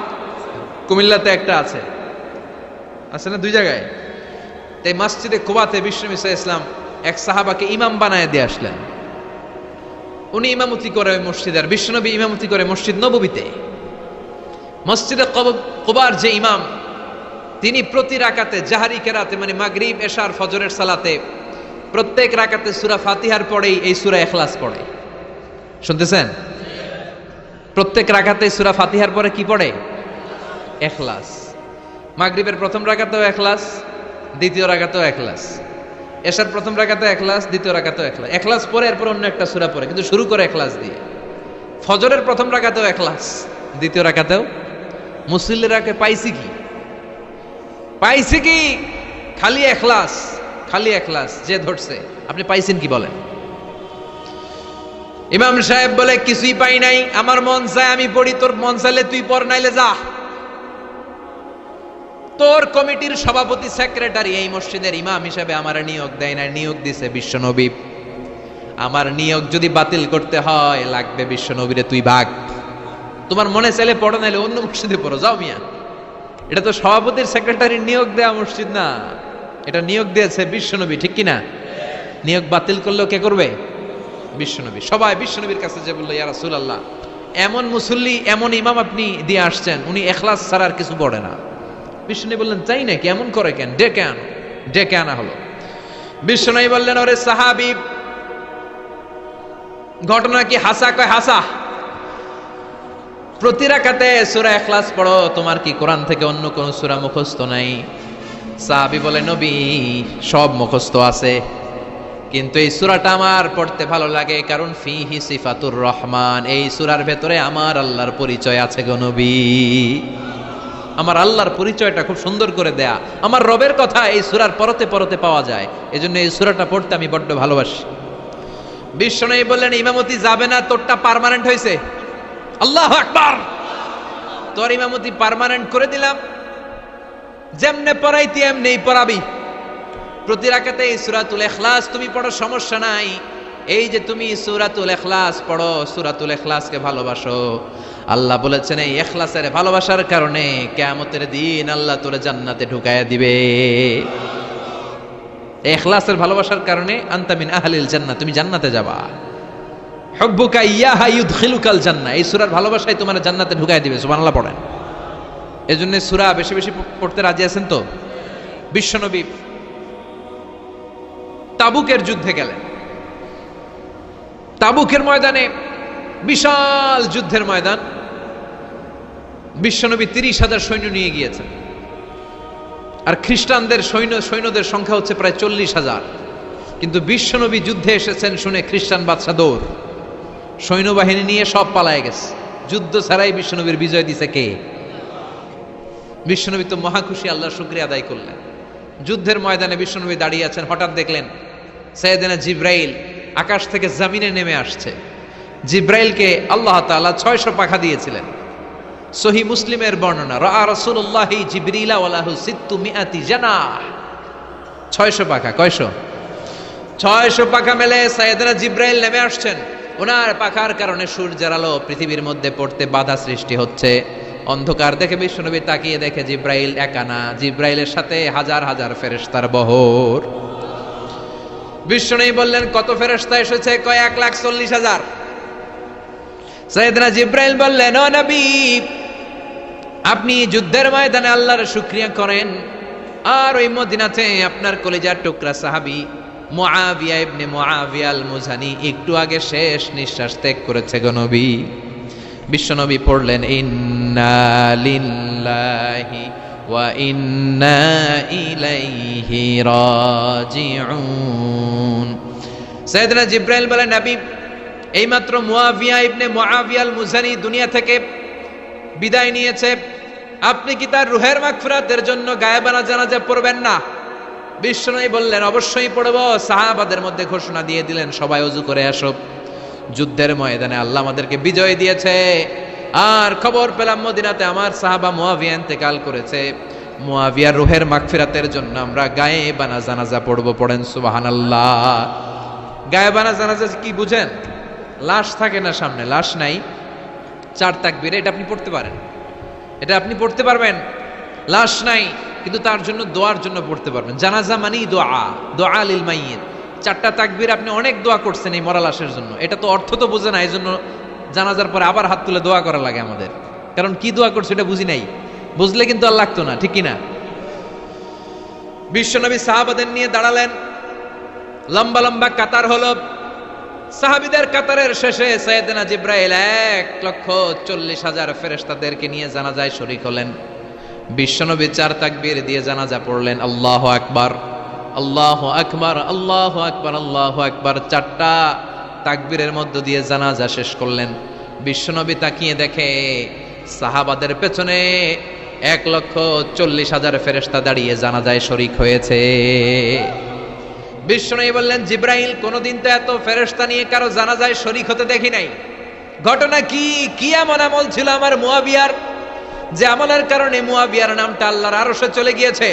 Speaker 1: কুমিল্লাতে একটা আছে, আছে না? 2 জায়গায়। তাই মসজিদে কুবাতে বিশ্বনবী সাল্লাল্লাহু আলাইহি ওয়াসাল্লাম এক সাহাবাকে ইমাম বানায় দিয়ে আসলেন। উনি ইমামতি করে ওই মসজিদে, আর বিশ্বনবী ইমামতি করে মসজিদ নববীতে। মসজিদে কুবার যে ইমাম, তিনি প্রতি রাকাতে জাহরি কেরাতে মানে মাগরিব এশার ফজরের সালাতে প্রত্যেক রাকাতে সূরা ফাতিহার পরেই এই সূরা ইখলাস পড়ে। শুনতেছেন? প্রত্যেক রাকাতে সূরা ফাতিহার পরে কি পড়ে? ইখলাস। মাগরিবের প্রথম রাকাতেও ইখলাস, দ্বিতীয় রাকাতেও ইখলাস, এশার প্রথম রাকাতেও ইখলাস, দ্বিতীয় রাকাতেও ইখলাস। ইখলাস পরে এরপর অন্য একটা সূরা পড়ে, কিন্তু শুরু করে ইখলাস দিয়ে। ফজরের প্রথম রাকাতেও ইখলাস, দ্বিতীয় রাকাতেও। মুসল্লিরাকে পাইছি কি? পাইছি কি? খালি ইখলাস, খালি ইখলাস। যে ধরছে, আপনি পাইছেন কি বলেন? ইমাম সাহেব বলে, কিছুই পাই নাই, আমার মন চায় আমি পড়ি, তোর মন চাইলে তুই পড়, নাইলে যা। তোর কমিটির সভাপতি সেক্রেটারি এই মসজিদের ইমাম হিসেবে আমার নিয়োগ দেয় না, নিয়োগ দিছে বিশ্বনবী। আমার নিয়োগ যদি বাতিল করতে হয় লাগবে বিশ্বনবীরে তুই ভাগ। তোমার মনে চাইলে পড়ো, নাইলে অন্য মসজিদে পড়ো, যাও মিয়া। এটা তো সভাপতির সেক্রেটারির নিয়োগ দেওয়া মসজিদ না, এটা নিয়োগ দিয়েছে বিশ্বনবী, ঠিক কিনা? নিয়োগ বাতিল করলেও কে করবে? বিশ্বনবী। সবাই বিশ্বনবীর কাছে যে বললো, ইয়া রাসূলুল্লাহ, এমন মুসল্লি এমন ইমাম আপনি দিয়ে আসছেন, উনি ইখলাস ছাড়া আর কিছু পড়ে না। বিশ্বনবী বললেন, চাই নাকি? এমন করে কেন? ডেকে আনো। ডেকে আনা হলো। বিশ্বনবী বললেন, ওরে সাহাবী, ঘটনা কি হাসা? কয় হাসা। প্রতি রাকাতে সূরা ইখলাস পড়ো, তোমার কি কোরআন থেকে অন্য কোন সূরা মুখস্থ নাই? সাহাবী বলে, নবী, সব মুখস্থ আছে, কিন্তু এই সূরাটা আমার পড়তে ভালো লাগে, কারণ ফিহি সিফাতুর রহমান, এই সূরার ভেতরে আমার আল্লাহর পরিচয় আছে গো নবী। আমার আল্লাহর পরিচয়টা খুব সুন্দর করে দেয়া, আমার রবের কথা এই সূরার পরতে পরতে পাওয়া যায়, এজন্য এই সূরাটা পড়তে আমি বড্ড ভালোবাসি। বিশ্বনবী বললেন, ইমামতি যাবে না, তোরটা পার্মানেন্ট হয়েছে। আল্লাহু আকবার। তোর ইমামতি পার্মানেন্ট করে দিলাম, যেমনে পড়াইতি এমনেই পড়াবি। প্রতি রাকাতে এই সূরাতুল ইখলাস তুমি পড়ো, সমস্যা নাই। এই যে তুমি সূরাতুল ইখলাস পড়ো, সূরাতুল ইখলাসকে ভালোবাসো, আল্লাহ বলেছেন এই ইখলাসের ভালোবাসার কারণে কিয়ামতের দিন আল্লাহ তোরে জান্নাতে ঢুকায়া দিবে। ইখলাসের ভালোবাসার কারণে আনতা মিন আহলিল জান্নাহ, তুমি জান্নাতে যাবা। হুব্বুকা ইয়াহা ইউদখিলুকাল জান্নাহ, এই সূরার ভালোবাসাই তোমার জান্নাতে ঢুকাই দিবে। সুবহানাল্লাহ পড়েন। এজন্য সূরা বেশি বেশি পড়তে রাজি আছেন তো? বিশ্বনবী তাবুকের যুদ্ধে গেলেন। তাবুকের ময়দানে বিশাল যুদ্ধের ময়দান, বিশ্বনবী 30,000 সৈন্য নিয়ে গিয়েছেন, আর খ্রিস্টানদের সৈন্যদের সংখ্যা হচ্ছে প্রায় 40,000। কিন্তু বিশ্বনবী যুদ্ধে এসেছেন শুনে খ্রিস্টান বাদশা দৌড়, সৈন্যবাহিনী নিয়ে সব পালায় গেছে। যুদ্ধ ছাড়াই বিশ্বনবীর বিজয় দিছে কে? বিশ্বনবী তো মহা খুশি, আল্লাহর শুকরিয়া আদায় করলেন। যুদ্ধের ময়দানে বিশ্বনবী দাঁড়িয়ে আছেন, হঠাৎ দেখলেন সাইয়েদনা জিব্রাইল আকাশ থেকে জমিনে নেমে আসছে। জিব্রাইলকে আল্লাহ তাআলা 600 পাখা দিয়েছিলেন। সহিহ মুসলিমের বর্ণনা, রাআ রাসূলুল্লাহি জিবরিলা ওয়া লাহু 600 জানাহ। 600 পাখা। কয়শো? 600 পাখা মেলে সাইয়েদনা জিব্রাইল নেমে আসছেন। ওনার পাখার কারণে সূর্যের আলো পৃথিবীর মধ্যে পড়তে বাধা সৃষ্টি হচ্ছে। অন্ধকার দেখে বিশ্বনবী তাকিয়ে দেখে জিব্রাইল একা না, জিব্রাইলের সাথে হাজার হাজার ফেরেশতার বহর। বিশ্বনবী বললেন, কত ফেরেশতা এসেছে? কয় 1,40,000। সাইয়েদনা জিব্রাইল বললেন, ও নবী, আপনি যুদ্ধের ময়দানে আল্লাহর শুকরিয়া করেন, আর ওই মদিনাতে আপনার কলিজার টুকরা সাহাবী মুআবিয়া ইবনে মুআবিয়া আল মুজানি একটু আগে শেষ নিঃশ্বাস ত্যাগ করেছে গো নবী। বিশ্বনবী পড়লেন, ইন্না লিল্লাহি ওয়া ইন্না ইলাইহি রাজিউন। সাইয়েদনা জিব্রাইল বলেন, নবী, এইমাত্র মুআবিয়া ইবনে মুআবিয়া আল মুজানি দুনিয়া থেকে বিদায় নিয়েছে, আপনি কি তার রুহের মাগফিরাতের জন্য গায়েবানা জানাজা পড়বেন না? বিশ্বনবী বললেন, অবশ্যই পড়ব। সাহাবাদের মধ্যে ঘোষণা দিয়ে দিলেন, সবাই ওযু করে আসো, যুদ্ধের ময়দানে আল্লাহ আমাদেরকে বিজয় দিয়েছে, আর খবর পেলাম মদিনাতে আমার সাহাবা মুআবিয়া ইন্তেকাল করেছে। মুআবিয়ার রুহের মাগফিরাতের জন্য আমরা গায়েবানা জানাজা পড়ব। পড়েন সুবহানাল্লাহ। গায়েবানা জানাজা কি বুঝেন? লাশ থাকে না সামনে, লাশ নাই, 4 তাকবীর, এটা আপনি পড়তে পারেন, এটা আপনি পড়তে পারবেন। লাশ নাই, কিন্তু তার জন্য দোয়ার জন্য পড়তে পারবেন। জানাজা মানেই দোয়া, দোয়া লিল মাইয়িত। 4টা তাকবীর, আপনি অনেক দোয়া করছেন এই মরা লাশের জন্য। এটা তো অর্থ তো বোঝে না, এই জন্য জানাজার পরে আবার হাত তুলে দোয়া করা লাগে আমাদের, কারণ কি দোয়া করছে এটা বুঝি নাই। বুঝলে কিন্তু আর লাগতো না, ঠিক কিনা? বিশ্বনবী সাহাবাদের নিয়ে দাঁড়ালেন, লম্বা লম্বা কাতার হলো। সাহাবীদের কাতারের শেষে সাইয়েদনা জিব্রাইল 1,40,000 ফেরেশতাদেরকে নিয়ে জানাজায় শরীক হলেন। বিশ্বনবী 4 তাকবীর দিয়ে জানাজা পড়লেন, আল্লাহু আকবার, আল্লাহু আকবার, আল্লাহু আকবার, আল্লাহু আকবার। 4টা তাকবীরের মধ্য দিয়ে জানাজা শেষ করলেন। বিশ্বনবী তাকিয়ে দেখে সাহাবাদের পেছনে 1,40,000 ফেরেশতা দাঁড়িয়ে জানাজায় শরীক হয়েছে। বিশ্বনবী বললেন, জিব্রাইল, কোনদিন তো এত ফেরেশতা নিয়ে কারো জানাজায় শরীক হতে দেখি নাই। ঘটনা কি? কি এমন আমল ছিল আমার মুআবিয়ার, যে আমলের কারণে মুআবিয়ার নামটা আল্লাহর আরশে চলে গিয়েছে?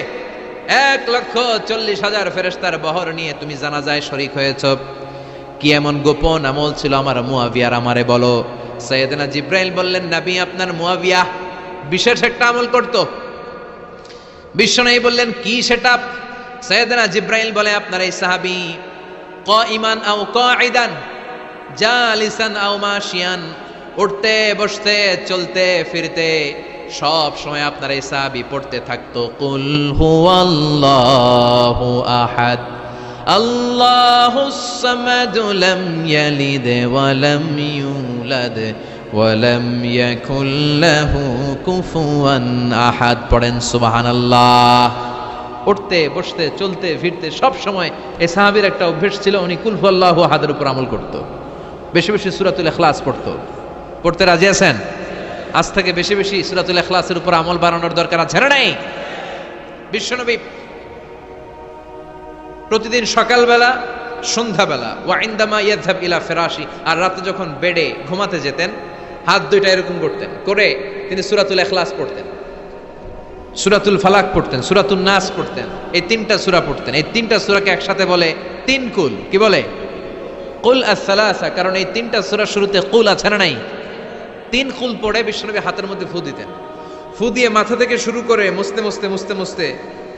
Speaker 1: 1,40,000 ফেরেশতার বহর নিয়ে তুমি জানাজায় শরীক হয়েছ। কি এমন গোপন আমল ছিল আমার মুআবিয়ার, আমারে বলো। সাইয়েদনা জিব্রাইল বললেন, নবী, আপনার মুআবিয়া বিশেষ একটা আমল করত। বিশ্বনবী বললেন, কি সেটা? সাইয়েদনা জিব্রাইল বলে, আপনার এই সাহাবী কাইমান আও কাঈদান, জালিসান আও মাশিয়ান, উঠতে বসতে চলতে ফিরতে সব সময় আপনার এই সাহাবী পড়তে থাকতো, কুল হুয়াল্লাহু আহাদ, আল্লাহুস সামাদ, লাম ইয়ালিদ ওয়া লাম ইউলাদ ওয়া লাম ইয়াকুল লাহু কুফুয়ান আহাদ। পড়েন সুবহানাল্লাহ। উঠতে বসতে চলতে ফিরতে সব সময় এই সাহাবীর একটা অভ্যাস ছিল, উনি কুল হুয়াল্লাহু আহাদের উপর আমল করত। বেশি বেশি সূরাতুল ইখলাস পড়তো। পড়তে রাজি আছেন? আজ থেকে বেশি বেশি সূরাতুল ইখলাসের উপর আমল বাড়ানোর দরকার আছে না নাই? বিশ্বনবী প্রতিদিন সকালবেলা, সন্ধ্যাবেলা, ওয়া ইনদামা ইয়াযহাব ইলা ফিরাশি, আর রাতে যখন বেডে ঘুমাতে যেতেন, হাত দুইটা এরকম করতেন, করে তিনি সূরাতুল ইখলাস পড়তেন, সূরাতুল ফালাক পড়তেন, সূরাতুন নাস পড়তেন। এই 3টা সূরা পড়তেন। এই 3টা সূরাকে একসাথে বলে 3 কুল। কি বলে? কুল আস-সালাসা। কারণ এই 3টা সূরার শুরুতে কুল আছে না নাই? 3 কুল পড়ে বিশ্বনবী হাতের মধ্যে ফু দিতেন। ফু দিয়ে মাথা থেকে শুরু করে মুছতে মুছতে মুছতে মুছতে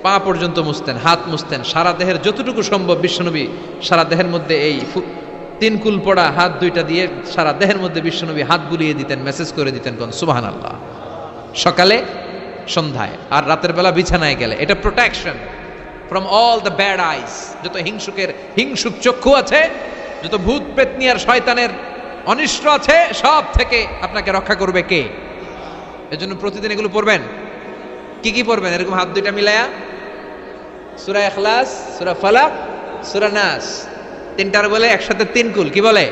Speaker 1: পা পর্যন্ত মুছতেন, হাত মুছতেন, সারা দেহের যতটুকু সম্ভব বিশ্বনবী সারা দেহের মধ্যে এই তিন কুল পড়া হাত দুইটা দিয়ে সারা দেহের মধ্যে বিশ্বনবী হাত বুলিয়ে দিতেন, মেসেজ করে দিতেন কোন সুবহানাল্লাহ। সকালে, সন্ধ্যায়, আর রাতের বেলা বিছানায় গেলে। এটা protection from all the bad আইস। যত হিংসুক চক্ষু আছে, যত ভূত পেতনি আর শয়তানের অনিষ্ট আছে, সব থেকে আপনাকে রক্ষা করবে কে? এজন্য প্রতিদিন এগুলো পড়বেন। কি কি পড়বেন? এরকম হাত দুইটা মিলায়া সূরা ইখলাস, সূরা ফালাক, সূরা নাস, তিনটার বলে একসাথে তিন কুল। কি বলে?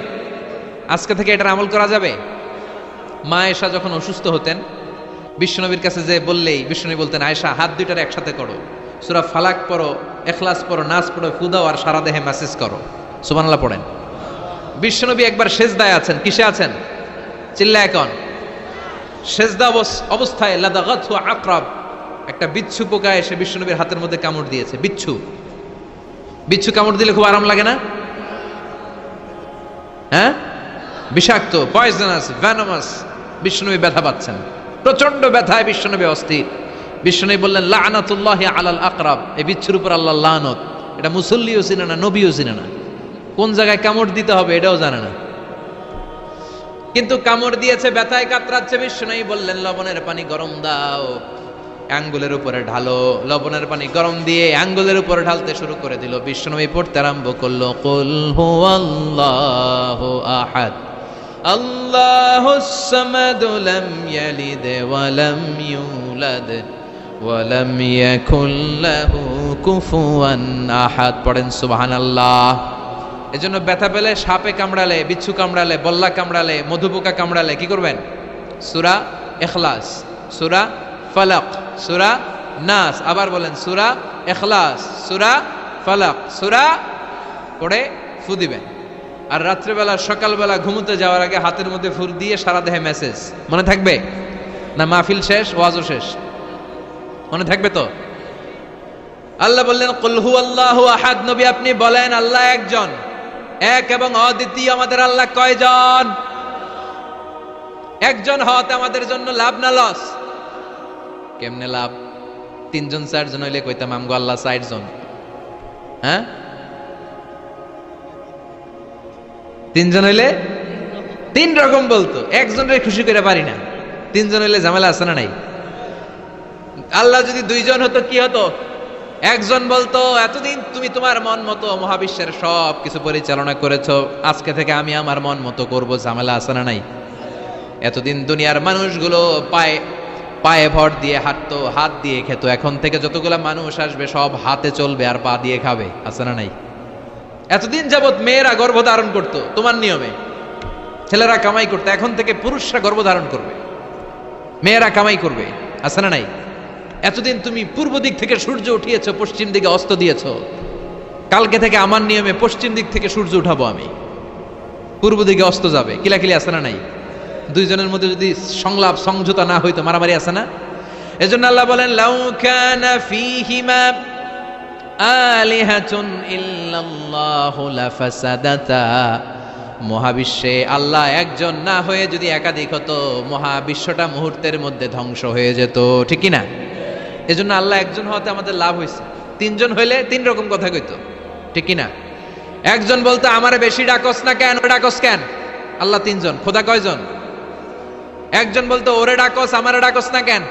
Speaker 1: আজকে থেকে এটার আমল করা যাবে। মা আয়েশা যখন অসুস্থ হতেন, বিশ্বনবীর কাছে যে বললেই বিশ্বনবী বলতেন, আয়েশা হাত দুইটার একসাথে করো, সূরা ফালাক পড়ো, ইখলাস পড়ো, নাস পড়ো, ফু দাও আর সারা দেহে মেসেজ করো। সুবহানাল্লাহ পড়েন। বিশ্বনবী একবার সেজদায় আছেন। কিসে আছেন? চিল্লা এখন। সেজদা অবস্থায় লাদাগাতহু আকরাব, একটা বিচ্ছু পোকা এসে বিশ্বনবীর হাতের মধ্যে কামড় দিয়েছে। বিচ্ছু কামড় দিলে খুব আরাম লাগে না? হ্যাঁ, বিষাক্ত, পয়জনাস, ভ্যানোমাস। বিশ্বনবী ব্যথা পাচ্ছেন, প্রচন্ড ব্যথায় বিশ্বনবী অস্থির। বিশ্বনবী বললেন, লাআনাতুল্লাহি আলাল আকরাব, এই বিচ্ছুর উপর আল্লাহর লানত। এটা মুসল্লিও চিনে না, নবীও চিনে না, কোন জায়গায় কামড় দিতে হবে এটাও জানে না। কিন্তু কামড় দিয়েছে, ব্যথায় কাতরাচ্ছে। বিশ্বনবী বললেন, লবণের পানি গরম দাও, আঙ্গুলের উপরে ঢালো। লবণের পানি গরম দিয়ে আঙ্গুলের উপরে ঢালতে শুরু করে দিল। বিশ্বনবী পড়তে আরম্ভ করলো, কুল হুয়াল্লাহু আহাদ আল্লাহুস সামাদ লাম ইয়ালিদ ওয়া লাম ইউলাদ ওয়া লাম ইয়াকুল লাহু কুফুয়ান আহাদ। পড়েন সুবহানাল্লাহ। এজন্য ব্যথা পেলে, সাপে কামড়ালে, বিচ্ছু কামড়ালে, বল্লা কামড়ালে, মধুপোকা কামড়ালে কি করবেন? সূরা ইখলাস, সূরা ফালাক, সূরা নাস, আবার বলেন সূরা ইখলাস, সূরা ফালাক, সূরা পড়ে ফু দিবেন। আর রাত্রেবেলা, সকালবেলা ঘুমোতে যাওয়ার আগে হাতের মধ্যে ফুল দিয়ে সারা দেহে মেসেজ। মনে থাকবে না? মাহফিল শেষ, ওয়াজও শেষ, মনে থাকবে তো? আল্লাহ বললেন, কুল হুয়াল্লাহু আহাদ। নবী আপনি বলেন, আল্লাহ একজন, এক এবং অদ্বিতীয়। আমাদের আল্লাহ কয়জন? একজন হওয়াতে আমাদের জন্য লাভ না লস? কেমনে লাভ? তিনজন চারজন হইলে কইতাম আমগো আল্লাহ ৬০ জন। হ্যাঁ, তিনজন হইলে তিন রকম বলতো, একজনের খুশি করে পারি না। তিনজন হইলে ঝামেলা আছে না নাই? আল্লাহ যদি দুইজন হতো কি হতো? একজন বলতো, এতদিন তুমি তোমার মন মতো মহাবিশ্বের সব কিছু পরিচালনা করেছো, আজকে থেকে আমি আমার মন মতো করবো। ঝামেলা আছে না নাই? এতদিন দুনিয়ার মানুষগুলো পায়ে ভর দিয়ে হাঁটতো, হাত দিয়ে খেত, এখন থেকে যতগুলা মানুষ আসবে সব হাতে চলবে আর পা দিয়ে খাবে। আছে না নাই? এতদিন যাবত মেয়েরা গর্ভধারণ করতো তোমার নিয়মে, ছেলেরা কামাই করতো, এখন থেকে পুরুষরা গর্ভধারণ করবে, মেয়েরা কামাই করবে। আছে না নাই? এতদিন তুমি পূর্ব দিক থেকে সূর্য উঠিয়েছো, পশ্চিম দিকে অস্ত দিয়েছো, কালকে থেকে আমার নিয়মে পশ্চিম দিক থেকে সূর্য উঠাবো আমি, পূর্ব দিকে অস্ত যাবে। কিলাকিলি আছে না নাই? দুইজনের মধ্যে যদি সংলাপ সংযুতা না হইতো, মারামারি আছে না? এজন্য আল্লাহ বলেন, লাউ কানা ফীহিমা আলিহাতুন ইল্লাল্লাহু লাফাসাদাতা। মহাবিশ্বে আল্লাহ একজন না হয়ে যদি একাধিক হতো, মহাবিশ্বটা মুহূর্তের মধ্যে ধ্বংস হয়ে যেত। ঠিক কি না? এজন্য আল্লাহ একজন হওয়াতে আমাদের লাভ হয়েছে। তিনজন হইলে তিন রকম কথা কইতো। ঠিক কি না? একজন বলতো, আমারে বেশি ডাকস না কেন, ডাকস কেন? আল্লাহ তিনজন, খোদা কয়জন? একজন বলতো, ওরে ডাকস, আমারে ডাকস না কেন?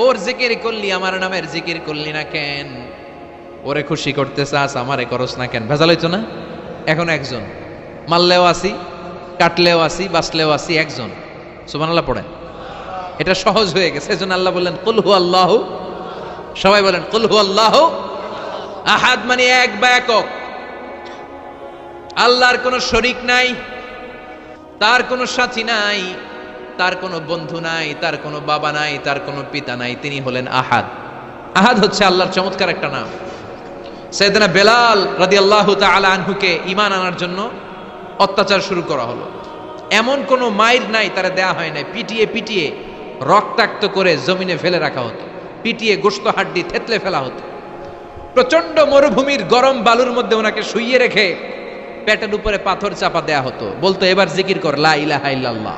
Speaker 1: ওর জিকির করলি, আমার নামের জিকির করলি না কেন? ওরে খুশি করতে চাস, আমারে করস না কেন? ভেজাল হইতো না? এখন একজন, মারলেও আসি, কাটলেও আসি, বাঁচলেও আসি, একজন। সুবহানাল্লাহ পড়েন। এটা সহজ হয়ে গেছে। এজন্য আল্লাহ বললেন, কুল হুয়াল্লাহু, সবাই বলেন কুল হুয়াল্লাহু আহাদ, মানে এক বা একক। আল্লাহর কোনো শরীক নাই, তার কোনো সাথী নাই, তার কোনো বন্ধু নাই, তার কোনো বাবা নাই, তার কোনো পিতা নাই। তিনি হলেন আহাদ। আহাদ হচ্ছে আল্লাহর চমৎকার একটা নাম। সাইয়েদনা বেলাল রাদিয়াল্লাহু তাআলা আনহুকে ঈমান আনার জন্য অত্যাচার শুরু করা হলো। এমন কোনো মাইর নাই তারা দেয়া হয় নাই, পিটিয়ে পিটিয়ে রক্তাক্ত করে জমিনে ফেলে রাখা হতো, পিটিয়ে গোশত হাড্ডি থেতলে ফেলা হতো। প্রচন্ড মরুভূমির গরম বালুর মধ্যে ওনাকে শুইয়ে রেখে পেটের উপরে পাথর চাপা দেয়া হতো। বলতো, এবার জিকির কর লা ইলাহা ইল্লাল্লাহ।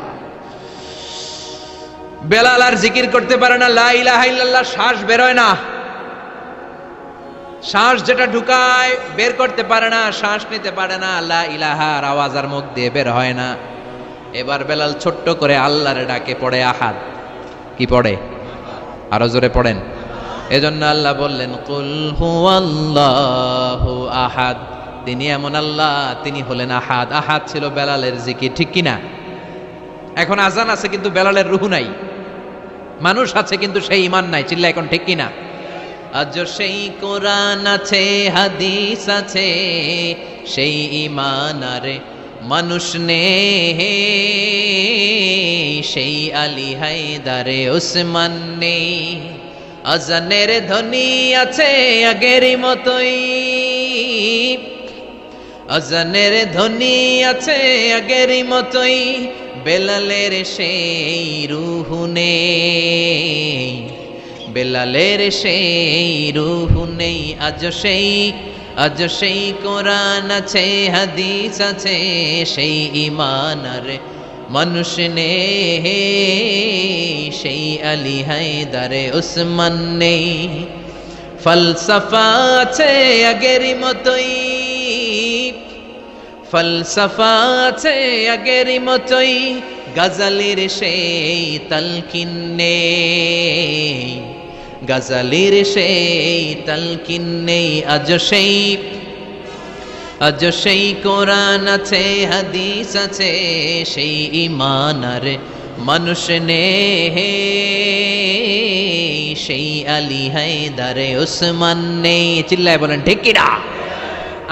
Speaker 1: বেলাল আর জিকির করতে পারে না, লা ইলাহা ইল্লাল্লাহ, শ্বাস বেরোয় না। শ্বাস যেটা ঢুকায় বের করতে পারে না, শ্বাস নিতে পারে না, লা ইলাহার আওয়াজ আর মুখ দিয়ে বের হয় না। এবার বেলাল ছোট্ট করে আল্লাহর ডাকে পড়ে আহাদ। কি পড়ে? আরো জোরে পড়েন। এজন্য আল্লাহ বললেন কুল হুয়াল্লাহু আহাদ। তিনি এমন আল্লাহ, তিনি হলেন আহাদ। আহাদ ছিল বেলালের জিকির, ঠিক কিনা? এখন আজান আছে কিন্তু বেলালের রুহ নাই। মানুষ আছে কিন্তু সেই ঈমান নাই। চিল্লা এখন ঠিক কিনা? আজ সেই কোরআন আছে, হাদিস আছে, সেই ঈমান আরে মানুষ নে, সেই আলী হায়দারে ওসমান নেই। আজানের ধ্বনি আছে আগেরই মতোই, আজানের ধ্বনি আছে আগেরই মতোই, বেলালের সেই রুহ নেই, বেলালের সেই রুহ নেই। আজ সেই কোরআন আছে, হাদিস আছে, সেই ঈমান আর মানুষ নে, সেই আলী হায়দারে ওসমান নেই। ফলসফা আছে আগেরই মতোই, ফলসফা আছে আগেরই মতোই, গজলের সেই তালকিন নেই, গজলের সেই তালকিন নেই। আজ সেই কোরআন আছে, হাদিস আছে, সেই ঈমান আর মানুষ নে, সেই আলী হায়দারে ওসমান নেই। চিল্লায় বলেন ঠিক কিনা?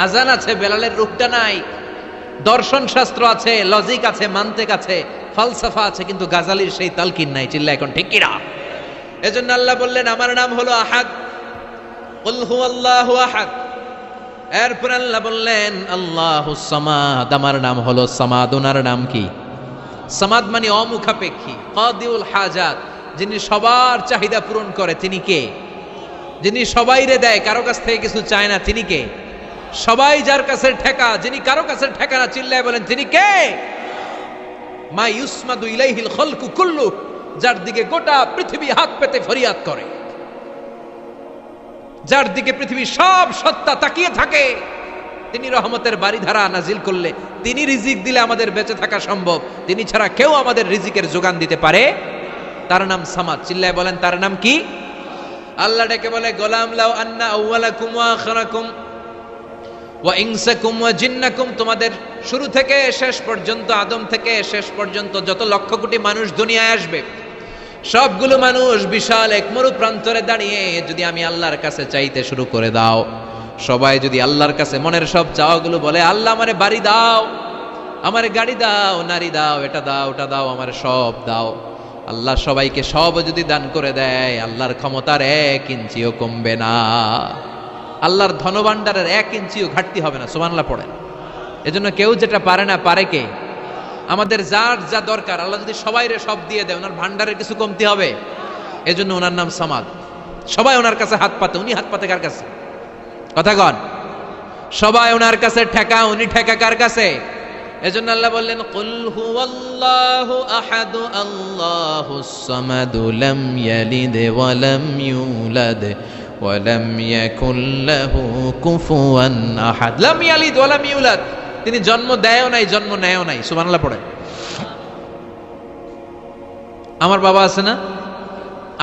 Speaker 1: আজান আছে, বেলালের রূপটা নাই। দর্শন শাস্ত্র আছে, লজিক আছে, মান্তিক আছে, ফালসাফা আছে, কিন্তু গাজালির সেই তালকিন নাই। চিল্লা এখন ঠিক কিনা? এজন্য আল্লাহ বললেন আমার নাম হলো আহাদ, কুল হুয়াল্লাহু আহাদ। এরপর আল্লাহ বললেন আল্লাহুস সামাদ, আমার নাম হলো সামাদ। ওনার নাম কি? সামাদ মানে অমুখাপেক্ষী, কাদিউল হাজাত, যিনি সবার চাহিদা পূরণ করে। তিনি কে? যিনি সবাইরে দেয়, কারো কাছ থেকে কিছু চায় না। তিনি কে? সবাই যার কাছে ঠেকা, যিনি কারো কাছে ঠেকা না। চিল্লায় বলেন তিনি কে? মা ইউসমাদু ইলাইহিল খালকু কুল্লু, যার দিকে গোটা পৃথিবী হাত পেতে ফরিয়াদ করে, যার দিকে পৃথিবীর সব সত্তা তাকিয়ে থাকে। তিনি রহমতের বারিধারা নাজিল করলে, তিনি রিজিক দিলে আমাদের বেঁচে থাকা সম্ভব। তিনি ছাড়া কেউ আমাদের রিজিকের যোগান দিতে পারে? তার নাম সামাদ। চিল্লায় বলেন তার নাম কি? আল্লাহ ডেকে বলে গোলাম লাউ আন্না আউওয়ালাকুম ওয়া আখিরাকুম ওয়া ইনসাকুম ওয়া জিন্নাকুম, তোমাদের শুরু থেকে শেষ পর্যন্ত, আদম থেকে শেষ পর্যন্ত যত লক্ষ কোটি মানুষ দুনিয়ায় আসবে, সবগুলো মানুষ বিশাল এক মরু প্রান্তরে দাঁড়িয়ে যদি আমি আল্লাহর কাছে চাইতে শুরু করে দাও, সবাই যদি আল্লাহর কাছে মনের সব চাওয়াগুলো বলে, আল্লাহ আমারে বাড়ি দাও, আমারে গাড়ি দাও, নারী দাও, এটা দাও, ওটা দাও, আমারে সব দাও, আল্লাহ সবাইকে সব যদি দান করে দেয়, আল্লাহর ক্ষমতার 1 ইঞ্চিও কমবে না, আল্লাহর ধনভাণ্ডারের 1 ইঞ্চিও ঘাটতি হবে না। সুবহানাল্লাহ পড়েন। এজন্য কেউ যেটা পারে না, পারে কে? আমাদের যার যা দরকার আল্লাহ যদি সবাইরে সব দিয়ে দেয়, ওনার ভান্ডারের কিছু কমতি হবে? এজন্য ওনার নাম সামাদ। সবাই ওনার কাছে হাত পাতে। উনি হাত পাতে কার কাছে? কথা কন। সবাই ওনার কাছে ঠেকা, উনি ঠেকা কার কাছে? এজন্য আল্লাহ বললেন কুল হুয়াল্লাহু আহাদ আল্লাহুস সামাদ লাম ইয়ালিদ ওয়া লাম ইউলাদ ওয়া লাম ইয়াকুল লাহু কুফুয়ান আহাদ। লাম ইয়ালিদ ওয়া লাম ইউলাদ, তিনি জন্ম দেয়ও নাই, জন্ম নেয়ও নাই। সুবহানাল্লাহ পড়ে। আমার বাবা আছে না?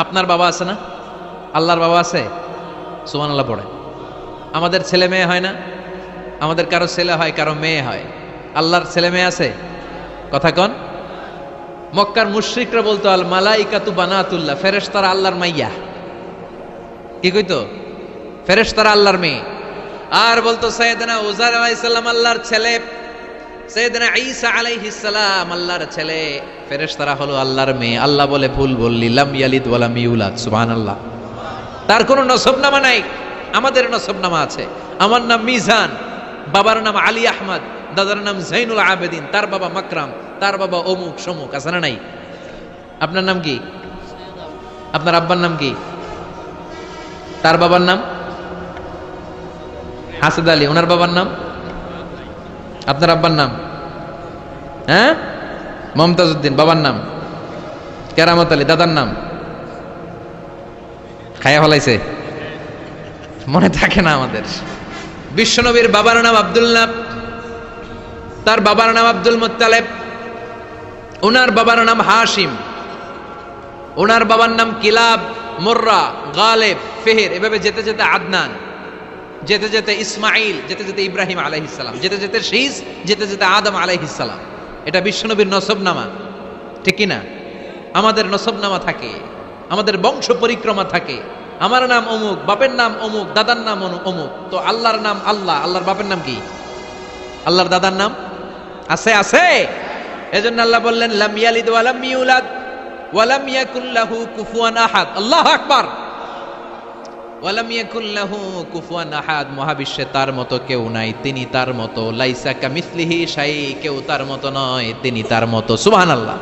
Speaker 1: আপনার বাবা আছে না? আল্লাহর বাবা আছে? সুবহানাল্লাহ পড়ে। আমাদের ছেলে মেয়ে হয় না? আমাদের কারো ছেলে হয়, কারো মেয়ে হয়। আল্লাহর ছেলে মেয়ে আছে? কথা কন। মক্কার মুশরিকরা বলতো আল মালাইকাতু বানাতুল্লাহ, ফেরেশতারা আল্লাহর মাইয়া। কি কইতো? ফেরেশতারা আল্লাহর মেয়ে। আর বলতো সাইয়েদনা উযার আলাইহিস সালাম আল্লাহর ছেলে, সাইয়েদনা ঈসা আলাইহিস সালাম আল্লাহর ছেলে, ফেরেশতারা হলো আল্লাহর মেয়ে। আল্লাহ বলে ভুল বললি, লাম ইয়ালিদ ওয়া লাম ইউলাদ। সুবহানাল্লাহ। তার কোনো নসবনামা নাই, আমাদের নসবনামা আছে। আমার নাম মিজান, বাবার নাম আলী আহমদ, দাদার নাম জাইনুল আবেদিন, তার বাবা মাকরাম, তার বাবা অমুক সমুক। আছে না নাই? আপনার নাম কি? আপনার আব্বার নাম কি? তার বাবার নাম হাসেদ আলী, ওনার বাবার নাম? আপনার আব্বার নাম? হ্যাঁ, মমতাজ উদ্দিন। বাবার নাম কেরামত আলী। দাদার নাম খায়া ফেলাইছে। মনে থাকে না আমাদের। বিশ্বনবীর বাবার নাম আব্দুল্লাহ, তার বাবার নাম আব্দুল মুত্তালিব, ওনার বাবার নাম হাশিম, ওনার বাবার নাম কিলাব, মুররা, গালেব, ফেহের, এভাবে যেতে যেতে আদনান, যেতে যেতে ইসমাইল, যেতে যেতে ইব্রাহিম আলাইহিস সালাম, যেতে যেতে শীস, যেতে যেতে আদম আলাইহিস সালাম। এটা বিশ্বনবীর নসবনামা, ঠিক কি না? আমাদের নসবনামা থাকে, আমাদের বংশ পরিক্রমা থাকে। আমার নাম অমুক, বাপের নাম অমুক, দাদার নাম অমুক। তো আল্লাহর নাম আল্লাহ, আল্লাহর বাপের নাম কি? আল্লাহর দাদার নাম আছে? আছে। এজন্য আল্লাহ বললেন লাম ইয়ালিদ ওয়া লাম ইউলাদ ওয়া লাম ইয়াকুল লাহু কুফুয়ান আহাদ। আল্লাহু আকবার। ওয়া লাম ইয়াকুল লাহু কুফুয়ান আহাদ, মহাবিশ্বে তার মতো কেউ নাই, তিনি তার মতো। লাইসা কামিসলিহি শাই, কেউ তার মতো নয়, তিনি তার মতো। সুবহানাল্লাহ।